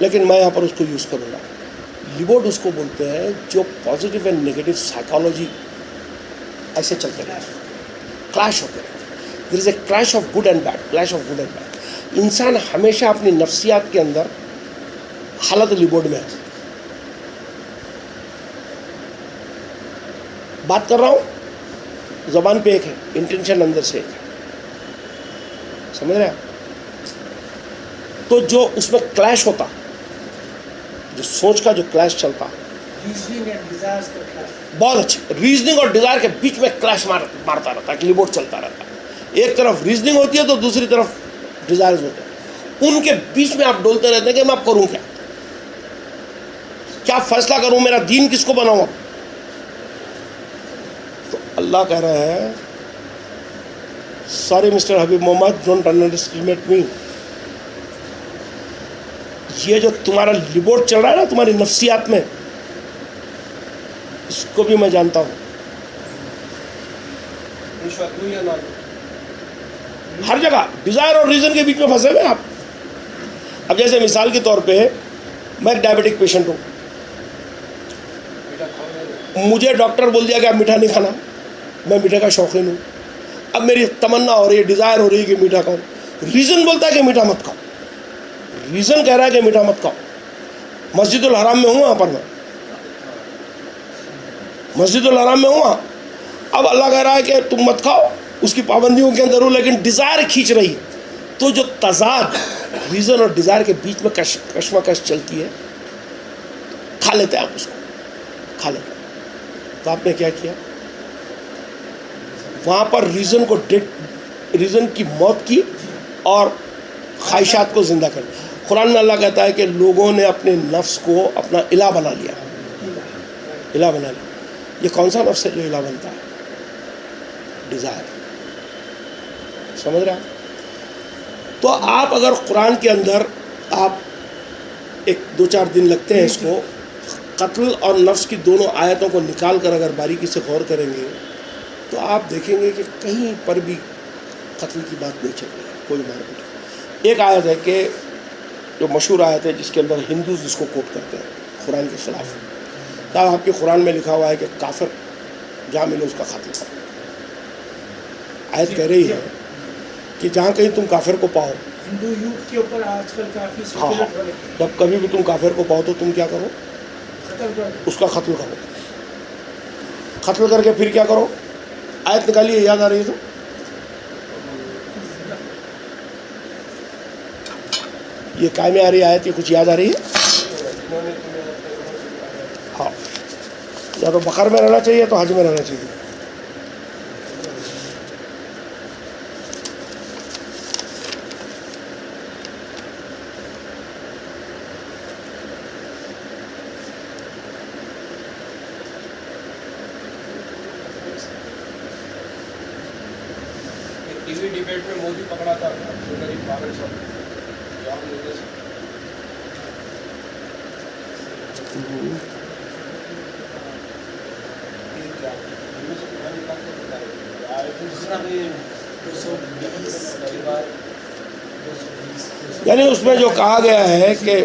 لیکن میں یہاں پر اس کو یوز کروں گا۔ لیبورڈ اس کو بولتے ہیں جو پازیٹیو اینڈ نیگیٹو سائیکالوجی ایسے چلتے رہتے ہیں، کلیش ہوتے رہتے ہیں، there is a clash of good and bad, clash of good and bad. انسان ہمیشہ اپنی نفسیات کے اندر حالت لیبورڈ میں ہے۔ بات کر رہا ہوں، زبان پہ ایک ہے، انٹینشن اندر سے ایک ہے، سمجھ رہے ہیں؟ تو جو اس میں کلیش ہوتا، جو سوچ کا جو کلیش چلتا، ریزننگ اینڈ ڈیزائرز کا کلاش، بہت اچھے، ریزننگ اور ڈیزائر کے بیچ میں کلیش مارتا رہتا ہے، لیبورڈ چلتا رہتا ہے۔ ایک طرف ریزننگ ہوتی ہے تو دوسری طرف ڈیزائرز ہوتے ہیں، ان کے بیچ میں آپ ڈولتے رہتے ہیں کہ میں اب کروں کیا فیصلہ کروں، میرا دین کس کو بناؤں؟ تو اللہ کہہ رہا ہے sorry mister Habib Muhammad, don't underestimate me, یہ جو تمہارا لیبورڈ چل رہا ہے نا تمہاری نفسیات میں، اس کو بھی میں جانتا ہوں۔ ہر جگہ ڈیزائر اور ریزن کے بیچ میں پھنسے ہوئے آپ۔ اب جیسے مثال کے طور پہ میں ایک ڈائبٹک پیشنٹ ہوں، مجھے ڈاکٹر بول دیا کہ آپ میٹھا نہیں کھانا، میں میٹھے کا شوقین ہوں، اب میری تمنا ہو رہی ہے، ڈیزائر ہو رہی ہے کہ میٹھا کھاؤں، ریزن بولتا ہے کہ میٹھا مت کھاؤ، ریزن کہہ رہا ہے کہ میٹھا مت کھاؤ۔ مسجد الحرام میں ہوں، وہاں پر میں مسجد الحرام میں ہوں، اب اللہ کہہ رہا ہے کہ تم مت کھاؤ، اس کی پابندیوں کے اندر ہو، لیکن ڈیزائر کھینچ رہی ہے۔ تو جو تضاد ریزن اور ڈیزائر کے بیچ میں کشمکش چلتی ہے، کھا لیتے ہیں آپ اس کو، کھا لیتے ہیں۔ تو آپ نے کیا کیا؟ وہاں پر ریزن کو ریزن کی موت کی اور خواہشات کو زندہ کر دیا۔ قرآن میں اللہ کہتا ہے کہ لوگوں نے اپنے نفس کو اپنا الہ بنا لیا، الہ بنا لیا۔ یہ کون سا نفس ہے جو الہ بنتا ہے؟ ڈیزائر، سمجھ رہے ہیں؟ تو آپ اگر قرآن کے اندر آپ ایک 2-4 دن لگتے ہیں اس کو، قتل اور نفس کی دونوں آیتوں کو نکال کر اگر باریکی سے غور کریں گے تو آپ دیکھیں گے کہ کہیں پر بھی قتل کی بات نہیں چل رہی ہے، کوئی مار پیٹ۔ ایک آیت ہے کہ جو مشہور آیت ہے جس کے اندر ہندوز جس کو کوٹ کرتے ہیں قرآن کے خلاف، تب آپ کے قرآن میں لکھا ہوا ہے کہ کافر جہاں ملے اس کا قتل کرو۔ آیت کہہ رہی ہے کہ جہاں کہیں تم کافر کو پاؤ، ہندو یوتھ کے اوپر آج کل کافی ہاں سیکولر ہو رہی ہے، جب کبھی بھی تم کافر کو پاؤ تو تم کیا کرو؟ قتل کر دو۔ اس کا قتل کرو۔ قتل کر کے پھر کیا کرو؟ آیت نکالیے، یاد آ رہی ہے تو یہ کائے میں آ رہی آیت، یہ کچھ یاد آ رہی ہے؟ ہاں، یا تو بقر میں رہنا چاہیے تو حج میں رہنا چاہیے۔ ٹی وی ڈیبیٹ میں مودی پکڑا تھا، غریب پاگل سب جواب ملنے سے۔ یعنی اس میں جو کہا گیا ہے کہ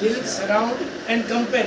Kill, surround and compel.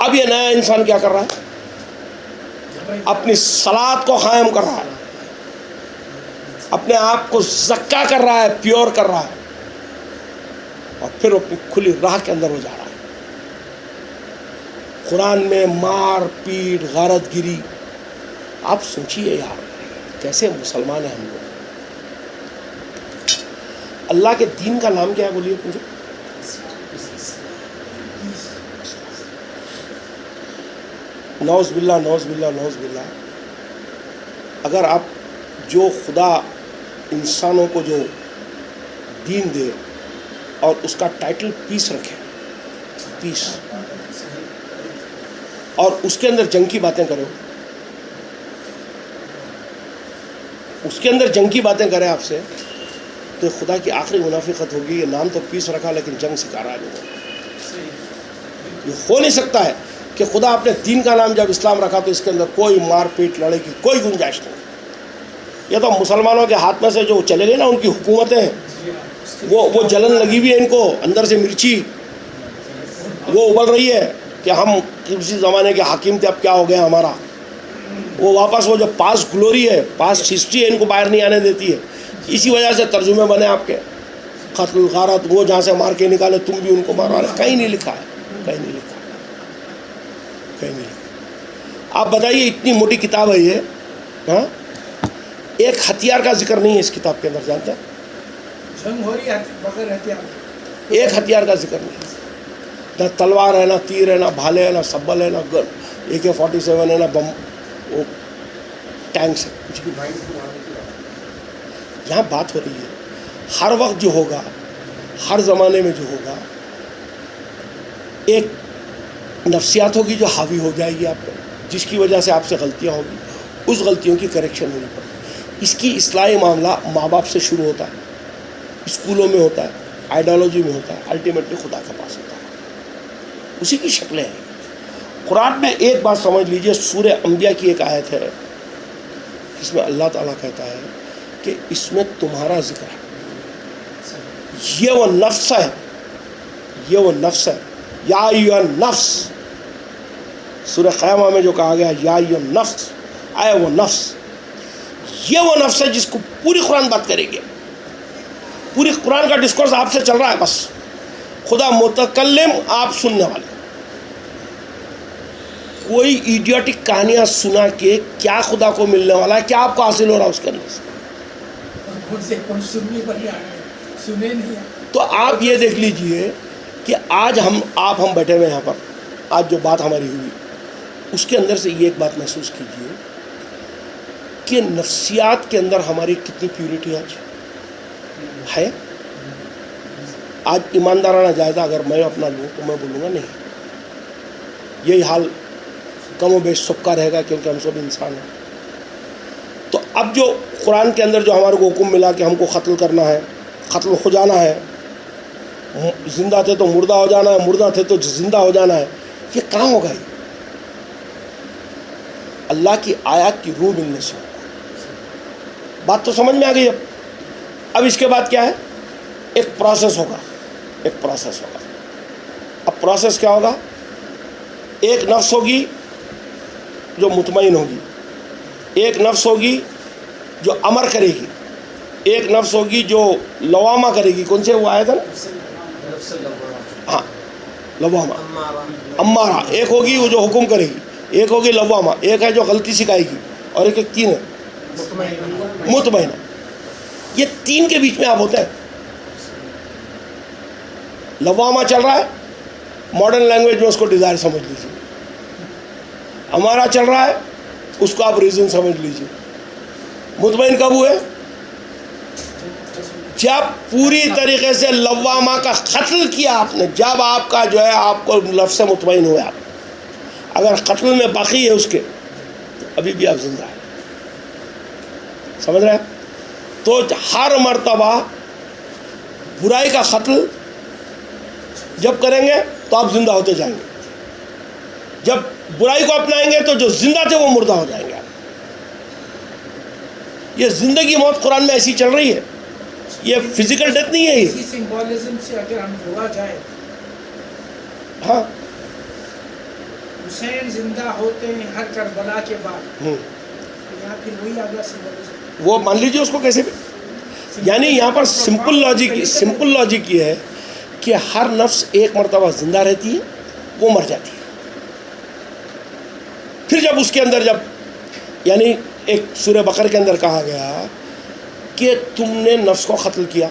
اب یہ نیا انسان کیا کر رہا ہے؟ اپنی صلات کو قائم کر رہا ہے، اپنے آپ کو زکا کر رہا ہے، پیور کر رہا ہے، اور پھر اپنی کھلی راہ کے اندر ہو جا رہا ہے۔ قرآن میں مار پیٹ غارت گری، آپ سوچیے یار کیسے مسلمان ہیں ہم لوگ۔ اللہ کے دین کا نام کیا ہے بولیے مجھے؟ نعوذ باللہ نعوذ باللہ نعوذ باللہ، اگر آپ جو خدا انسانوں کو جو دین دے اور اس کا ٹائٹل پیس رکھے، پیس، اور اس کے اندر جنگ کی باتیں کرو، اس کے اندر جنگ کی باتیں کرے آپ سے، تو خدا کی آخری منافقت ہوگی۔ یہ نام تو پیس رکھا لیکن جنگ سکھا رہا ہے لوگوں کو۔ یہ ہو نہیں سکتا ہے کہ خدا اپنے دین کا نام جب اسلام رکھا تو اس کے اندر کوئی مار پیٹ لڑائی کی کوئی گنجائش نہیں۔ یہ تو مسلمانوں کے ہاتھ میں سے جو چلے گئے نا ان کی حکومتیں، وہ جلن لگی ہوئی ہے ان کو، اندر سے مرچی وہ ابل رہی ہے کہ ہم کسی زمانے کے حاکم تھے، اب کیا ہو گیا ہمارا۔ وہ واپس وہ جو پاس گلوری ہے، پاس ہسٹری ہے، ان کو باہر نہیں آنے دیتی ہے۔ اسی وجہ سے ترجمے بنے آپ کے، قتل غارت، وہ جہاں سے مار کے نکالے تم بھی ان کو مارو، کہیں نہیں لکھا ہے، کہیں نہیں لکھا، کہیں نہیں لکھا۔ آپ بتائیے اتنی موٹی کتاب ہے یہ، ہاں، ایک ہتھیار کا ذکر نہیں ہے اس کتاب کے اندر، جانتے ہیں؟ جنگ ہو رہی ہے بغیر ہتھیار، ایک ہتھیار کا ذکر نہیں ہے، نہ تلوار ہے، نہ تیر ہے، نہ بھالے ہے، نہ سبل ہے، نہ AK-47 ہے، نہ بم، وہ ٹینکس ہے، کچھ بھی۔ یہاں بات ہو رہی ہے ہر وقت جو ہوگا، ہر زمانے میں جو ہوگا، ایک نفسیات ہوگی جو حاوی ہو جائے گی آپ پہ، جس کی وجہ سے آپ سے غلطیاں ہوگی، اس غلطیوں کی کریکشن ہونی پڑے گی۔ اس کی اصلاحی معاملہ ماں باپ سے شروع ہوتا ہے، اسکولوں میں ہوتا ہے، آئیڈیالوجی میں ہوتا ہے، الٹیمیٹلی خدا کے پاس ہوتا ہے۔ اسی کی شکلیں ہیں۔ قرآن میں ایک بات سمجھ لیجئے، سورہ انبیاء کی ایک آیت ہے جس میں اللہ تعالیٰ کہتا ہے کہ اس میں تمہارا ذکر ہے، یہ وہ نفس ہے، یہ وہ نفس ہے، یا ایھا النفس، سورہ قیامہ میں جو کہا گیا یا ایھا النفس، اے وہ نفس، یہ وہ نفس ہے جس کو پوری قرآن بات کرے گی، پوری قرآن کا ڈسکورس آپ سے چل رہا ہے، بس خدا متکلم، آپ سننے والے۔ کوئی ایڈیوٹک کہانیاں سنا کے کیا خدا کو ملنے والا ہے، کیا آپ کو حاصل ہو رہا ہے اس کے اندر سے؟ سنے نہیں ہیں۔ تو آپ یہ دیکھ لیجئے کہ آج ہم بیٹھے ہوئے یہاں پر، آج جو بات ہماری ہوئی اس کے اندر سے یہ ایک بات محسوس کیجئے کہ نفسیات کے اندر ہماری کتنی پیورٹی آج ہے۔ آج ایماندارانہ جائزہ اگر میں اپنا لوں تو میں بولوں گا نہیں، یہی حال کم و بیش سب کا رہے گا، کیونکہ ہم سب انسان ہیں۔ تو اب جو قرآن کے اندر جو ہمارے کو حکم ملا کہ ہم کو قتل کرنا ہے، قتل ہو جانا ہے، زندہ تھے تو مردہ ہو جانا ہے، مردہ تھے تو زندہ ہو جانا ہے، یہ کہاں ہوگا؟ یہ اللہ کی آیات کی روح ملنے سے ہوگا۔ بات تو سمجھ میں آ گئی۔ اب اس کے بعد کیا ہے؟ ایک پروسیس ہوگا، ایک پروسیس ہوگا۔ اب پروسیس کیا ہوگا؟ ایک نفس ہوگی جو مطمئن ہوگی، ایک نفس ہوگی جو امر کرے گی، ایک نفس ہوگی جو لوامہ کرے گی۔ کون سے وہ آیا تھا نا؟ ہاں، لوامہ، امارہ۔ ایک ہوگی وہ جو حکم کرے گی، ایک ہوگی لوامہ، ایک ہے جو غلطی سکھائے گی، اور ایک تین ہے مطمئنہ۔ یہ تین کے بیچ میں آپ ہوتے ہیں۔ لوامہ چل رہا ہے، ماڈرن لینگویج میں اس کو ڈیزائر سمجھ لیجیے۔ ہمارا چل رہا ہے، اس کو آپ ریزن سمجھ لیجیے۔ مطمئن کب ہوئے؟ جب پوری طریقے سے لوامہ کا قتل کیا آپ نے، جب آپ کا جو ہے آپ کو لفظ سے مطمئن ہوئے آپ۔ اگر قتل میں باقی ہے اس کے تو ابھی بھی آپ زندہ ہیں، سمجھ رہے ہیں؟ تو ہر مرتبہ برائی کا قتل جب کریں گے تو آپ زندہ ہوتے جائیں گے، جب برائی کو اپنائیں گے تو جو زندہ تھے وہ مردہ ہو جائیں گے۔ یہ زندگی موت قرآن میں ایسی چل رہی ہے، یہ فزیکل ڈیتھ نہیں ہے یہ۔ اسی سمبولزم سے اگر ہم جڑا جائے، ہاں، حسین زندہ ہوتے ہیں ہر کربلا کے بعد، ہوں، تو یہاں پھر وہی آگا سمبلزم. وہ مان لیجیے اس کو کیسے بھی. یعنی یہاں پر سمپل لاجک یہ ہے کہ ہر نفس ایک مرتبہ زندہ رہتی ہے، وہ مر جاتی ہے. پھر جب اس کے اندر یعنی ایک سورہ بقرہ کے اندر کہا گیا کہ تم نے نفس کو قتل کیا،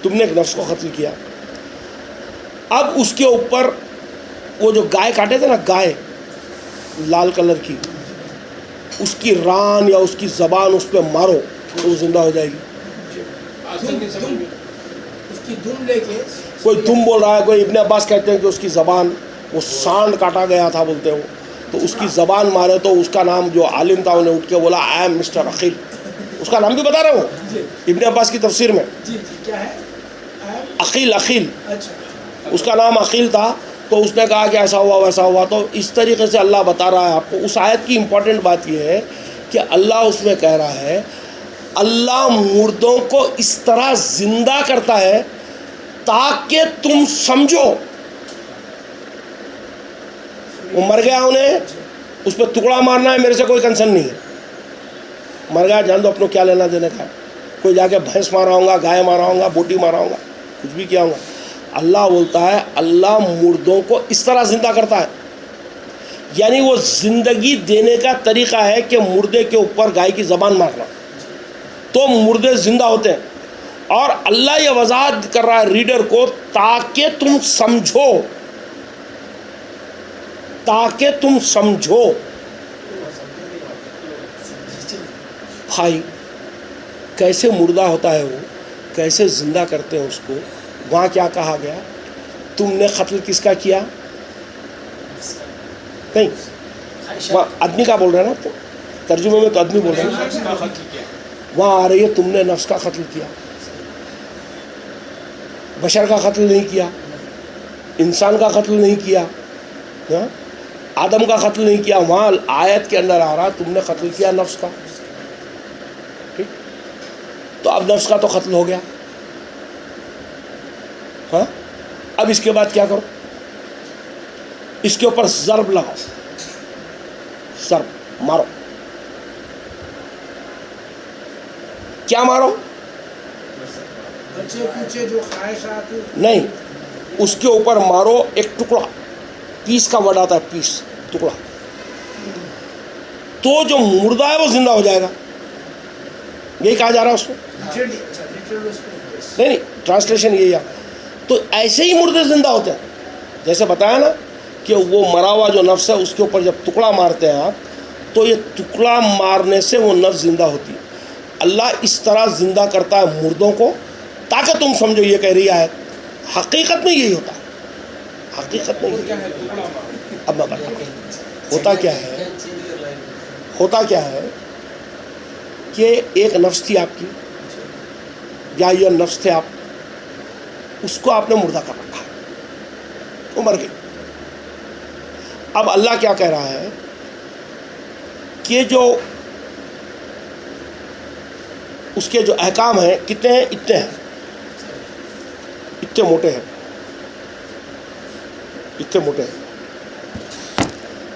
تم نے ایک نفس کو قتل کیا. اب اس کے اوپر وہ جو گائے کاٹے تھے نا، گائے لال کلر کی، اس کی ران یا اس کی زبان اس پہ مارو تو وہ زندہ ہو جائے گی. اس کی دم لے کے کوئی دم بول رہا ہے، کوئی ابن عباس کہتے ہیں کہ اس کی زبان، وہ سانڈ کاٹا گیا تھا بولتے ہو، تو اس کی زبان مارے تو اس کا نام جو عالم تھا انہیں اٹھ کے بولا آئی ایم مسٹر عقیل. اس کا نام بھی بتا رہے ہو ابن عباس کی تفسیر میں، جی کیا ہے عقیل. اچھا اس کا نام عقیل تھا. تو اس نے کہا کہ ایسا ہوا ویسا ہوا. تو اس طریقے سے اللہ بتا رہا ہے آپ کو. اس آیت کی امپورٹنٹ بات یہ ہے کہ اللہ اس میں کہہ رہا ہے اللہ مردوں کو اس طرح زندہ کرتا ہے تاکہ تم سمجھو. وہ مر گیا، انہیں اس پہ ٹکڑا مارنا ہے، میرے سے کوئی کنسرن نہیں ہے. مر گیا، جان دو، اپنے کیا لینا دینے کا. کوئی جا کے بھینس مارا ہوں گا، گائے مارا ہوں گا، بوٹی مارا ہوں گا، کچھ بھی کیا ہوں گا. اللہ بولتا ہے اللہ مردوں کو اس طرح زندہ کرتا ہے. یعنی وہ زندگی دینے کا طریقہ ہے کہ مردے کے اوپر گائے کی زبان مارنا تو مردے زندہ ہوتے ہیں. اور اللہ یہ وضاحت کر رہا ہے ریڈر کو تاکہ تم سمجھو، تاکہ تم سمجھو. بھائی کیسے مردہ ہوتا ہے وہ، کیسے زندہ کرتے ہیں اس کو. وہاں کیا کہا گیا؟ تم نے قتل کس کا کیا؟ نہیں، وہاں آدمی کا بول رہا ہے نا، تو ترجمے میں تو آدمی بول رہا ہے. وہاں آ رہی ہے تم نے نفس کا قتل کیا. بشر کا قتل نہیں کیا، انسان کا قتل نہیں کیا، آدم کا قتل نہیں کیا. وہاں آیت کے اندر آ رہا تم نے قتل کیا نفس کا. ٹھیک، تو اب نفس کا تو قتل ہو گیا. ہاں، اب اس کے بعد کیا کرو؟ اس کے اوپر ضرب لگاؤ، ضرب مارو. کیا مارو؟ بچے کچے جو خواہشات نہیں، اس کے اوپر مارو ایک ٹکڑا. پیس کا ورڈ آتا ہے، پیس، ٹکڑا. تو جو مردہ ہے وہ زندہ ہو جائے گا. یہی کہا جا رہا ہے اس کو. نہیں، ٹرانسلیشن یہی ہے. تو ایسے ہی مردے زندہ ہوتے ہیں. جیسے بتایا نا کہ وہ مرا ہوا جو نفس ہے اس کے اوپر جب ٹکڑا مارتے ہیں آپ، تو یہ ٹکڑا مارنے سے وہ نفس زندہ ہوتی ہے. اللہ اس طرح زندہ کرتا ہے مردوں کو تاکہ تم سمجھو. یہ کہہ رہی ہے حقیقت میں یہی ہوتا ہے. حقیقت میں یہی اب میں بتا ہوتا کیا ہے. ہوتا کیا ہے کہ ایک نفس تھی آپ کی، یا یہ نفس تھے آپ، اس کو آپ نے مردہ کر رکھا، وہ مر گئی. اب اللہ کیا کہہ رہا ہے کہ جو اس کے جو احکام ہیں کتنے ہیں؟ اتنے ہیں، اتنے موٹے ہیں، اتنے موٹے ہیں.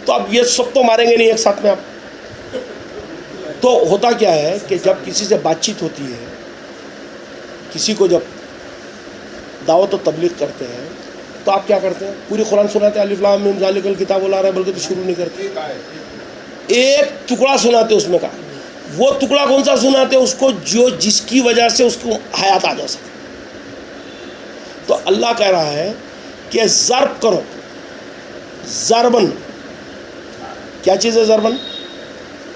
تو اب یہ سب تو ماریں گے نہیں ایک ساتھ میں آپ. تو ہوتا کیا ہے کہ جب کسی سے بات چیت ہوتی ہے، کسی کو جب دعوت و تبلیغ کرتے ہیں تو آپ کیا کرتے ہیں؟ پوری قرآن سناتے ہیں، الف لام میم ذالک الکتاب لا ریب بلکہ تو شروع نہیں کرتے. ایک ٹکڑا سناتے اس میں کا. وہ ٹکڑا کون سا سناتے اس کو جو جس کی وجہ سے اس کو حیات آ جا سکے. تو اللہ کہہ رہا ہے کہ ضرب کرو. ضربن کیا چیز ہے؟ ضربن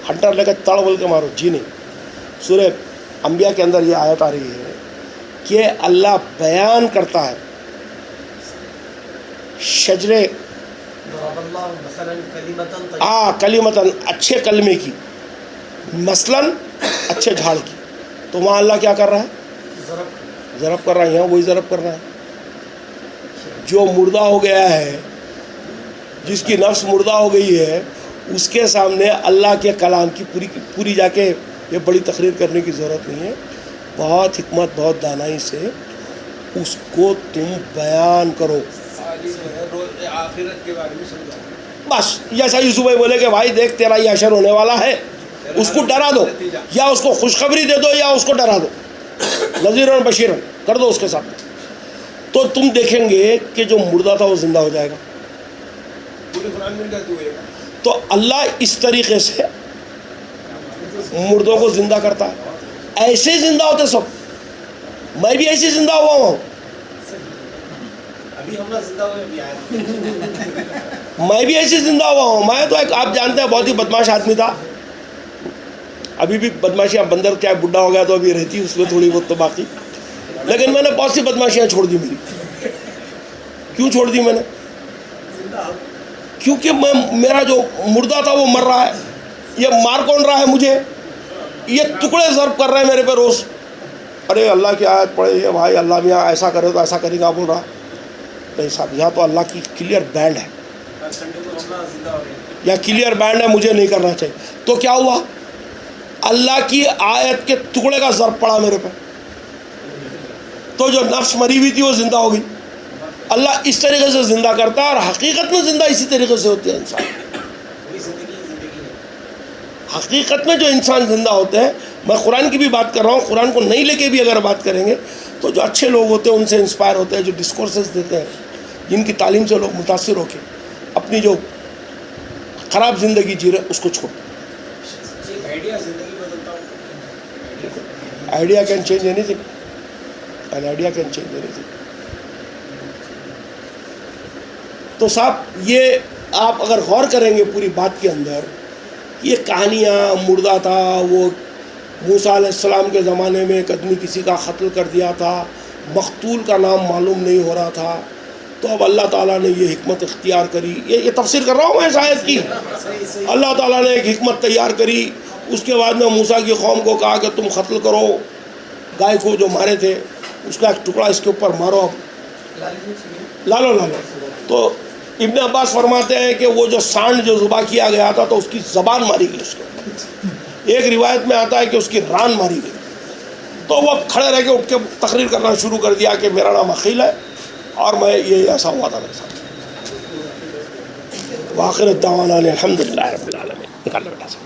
ہنٹر لے کے تڑ بول کے مارو. جی نہیں، سورہ انبیاء کے اندر یہ آیت آ رہی ہے کہ اللہ بیان کرتا ہے شجرے کلیمتاً اچھے کلمے کی، مثلاً اچھے جھاڑ کی. تو وہاں اللہ کیا کر رہا ہے؟ ضرب کر رہا ہے. یہاں وہی ضرب کر رہا ہے. جو مردہ ہو گیا ہے، جس کی نفس مردہ ہو گئی ہے، اس کے سامنے اللہ کے کلام کی پوری جا کے یہ بڑی تقریر کرنے کی ضرورت نہیں ہے. بہت حکمت، بہت دانائی سے اس کو تم بیان کرو. تعلیم ہے روز آخرت کے بارے میں سمجھاؤ. بس جیسا یوسف بھائی بولے کہ بھائی دیکھ تیرا یہ اشر ہونے والا ہے, اس کو ڈرا دو, یا اس کو خوشخبری دے دو یا اس کو ڈرا دو, نذیرا بشیرا کر دو اس کے ساتھ. تو تم دیکھیں گے کہ جو مردہ تھا وہ زندہ ہو جائے گا. پورے قرآن میں کہتے ہوئے تو اللہ اس طریقے سے مردوں کو زندہ کرتا ہے. ایسے زندہ ہوتے سب, میں بھی ایسے زندہ ہوا ہوں, ابھی ہم لوگ زندہ ہوئے ابھی آئے. میں بھی ایسے زندہ ہوا ہوں. میں تو ایک آپ جانتے ہیں بہت ہی بدماش آدمی تھا, ابھی بھی بدماشیاں, بندر کیا بڈھا ہو گیا تو ابھی رہتی اس میں تھوڑی بہت تو باقی, لیکن میں نے بہت سی بدماشیاں چھوڑ دی میری. کیوں چھوڑ دی میں نے؟ کیونکہ میرا جو مردہ تھا وہ مر رہا ہے. یہ مار کون رہا ہے مجھے؟ یہ ٹکڑے ضرب کر رہے ہیں میرے پہ روز. ارے اللہ کی آیت پڑھے یہ بھائی, اللہ میاں ایسا کرے تو ایسا کرے گا بول رہا. نہیں صاحب, یہاں تو اللہ کی کلیئر بینڈ ہے, یا کلیئر بینڈ ہے, مجھے نہیں کرنا چاہیے. تو کیا ہوا؟ اللہ کی آیت کے ٹکڑے کا ضرب پڑا میرے پہ, تو جو نفس مری ہوئی تھی وہ زندہ ہو گئی. اللہ اس طریقے سے زندہ کرتا ہے, اور حقیقت میں زندہ اسی طریقے سے ہوتی ہے انسان. حقیقت میں جو انسان زندہ ہوتے ہیں, میں قرآن کی بھی بات کر رہا ہوں, قرآن کو نہیں لے کے بھی اگر بات کریں گے تو جو اچھے لوگ ہوتے ہیں ان سے انسپائر ہوتے ہیں, جو ڈسکورسز دیتے ہیں, جن کی تعلیم سے لوگ متاثر ہو کے اپنی جو خراب زندگی جی رہے اس کو چھوڑ. آئیڈیا زندگی بدلتا ہوں. Idea can change any thing, an idea can change any thing. تو صاحب یہ آپ اگر غور کریں گے پوری بات کے اندر, یہ کہانیاں, مردہ تھا وہ موسیٰ علیہ السلام کے زمانے میں ایک آدمی کسی کا قتل کر دیا تھا, مقتول کا نام معلوم نہیں ہو رہا تھا, تو اب اللہ تعالیٰ نے یہ حکمت اختیار کری. یہ تفسیر کر رہا ہوں میں شاید کی. اللہ تعالیٰ نے ایک حکمت تیار کری. اس کے بعد میں موسیٰ کی قوم کو کہا کہ تم قتل کرو گائے کو جو مارے تھے, اس کا ایک ٹکڑا اس کے اوپر مارو, اب لالو. تو ابن عباس فرماتے ہیں کہ وہ جو سانڈ جو ذبح کیا گیا تھا تو اس کی زبان ماری گئی اس کے اوپر. ایک روایت میں آتا ہے کہ اس کی ران ماری گئی. تو وہ کھڑے رہ کے اٹھ کے تقریر کرنا شروع کر دیا کہ میرا نام عقیل ہے اور میں یہ ایسا ہوا تھا میرے ساتھ. وآخر الدعوانا الحمدللہ رب العالمین. نکال لے بیٹا صاحب.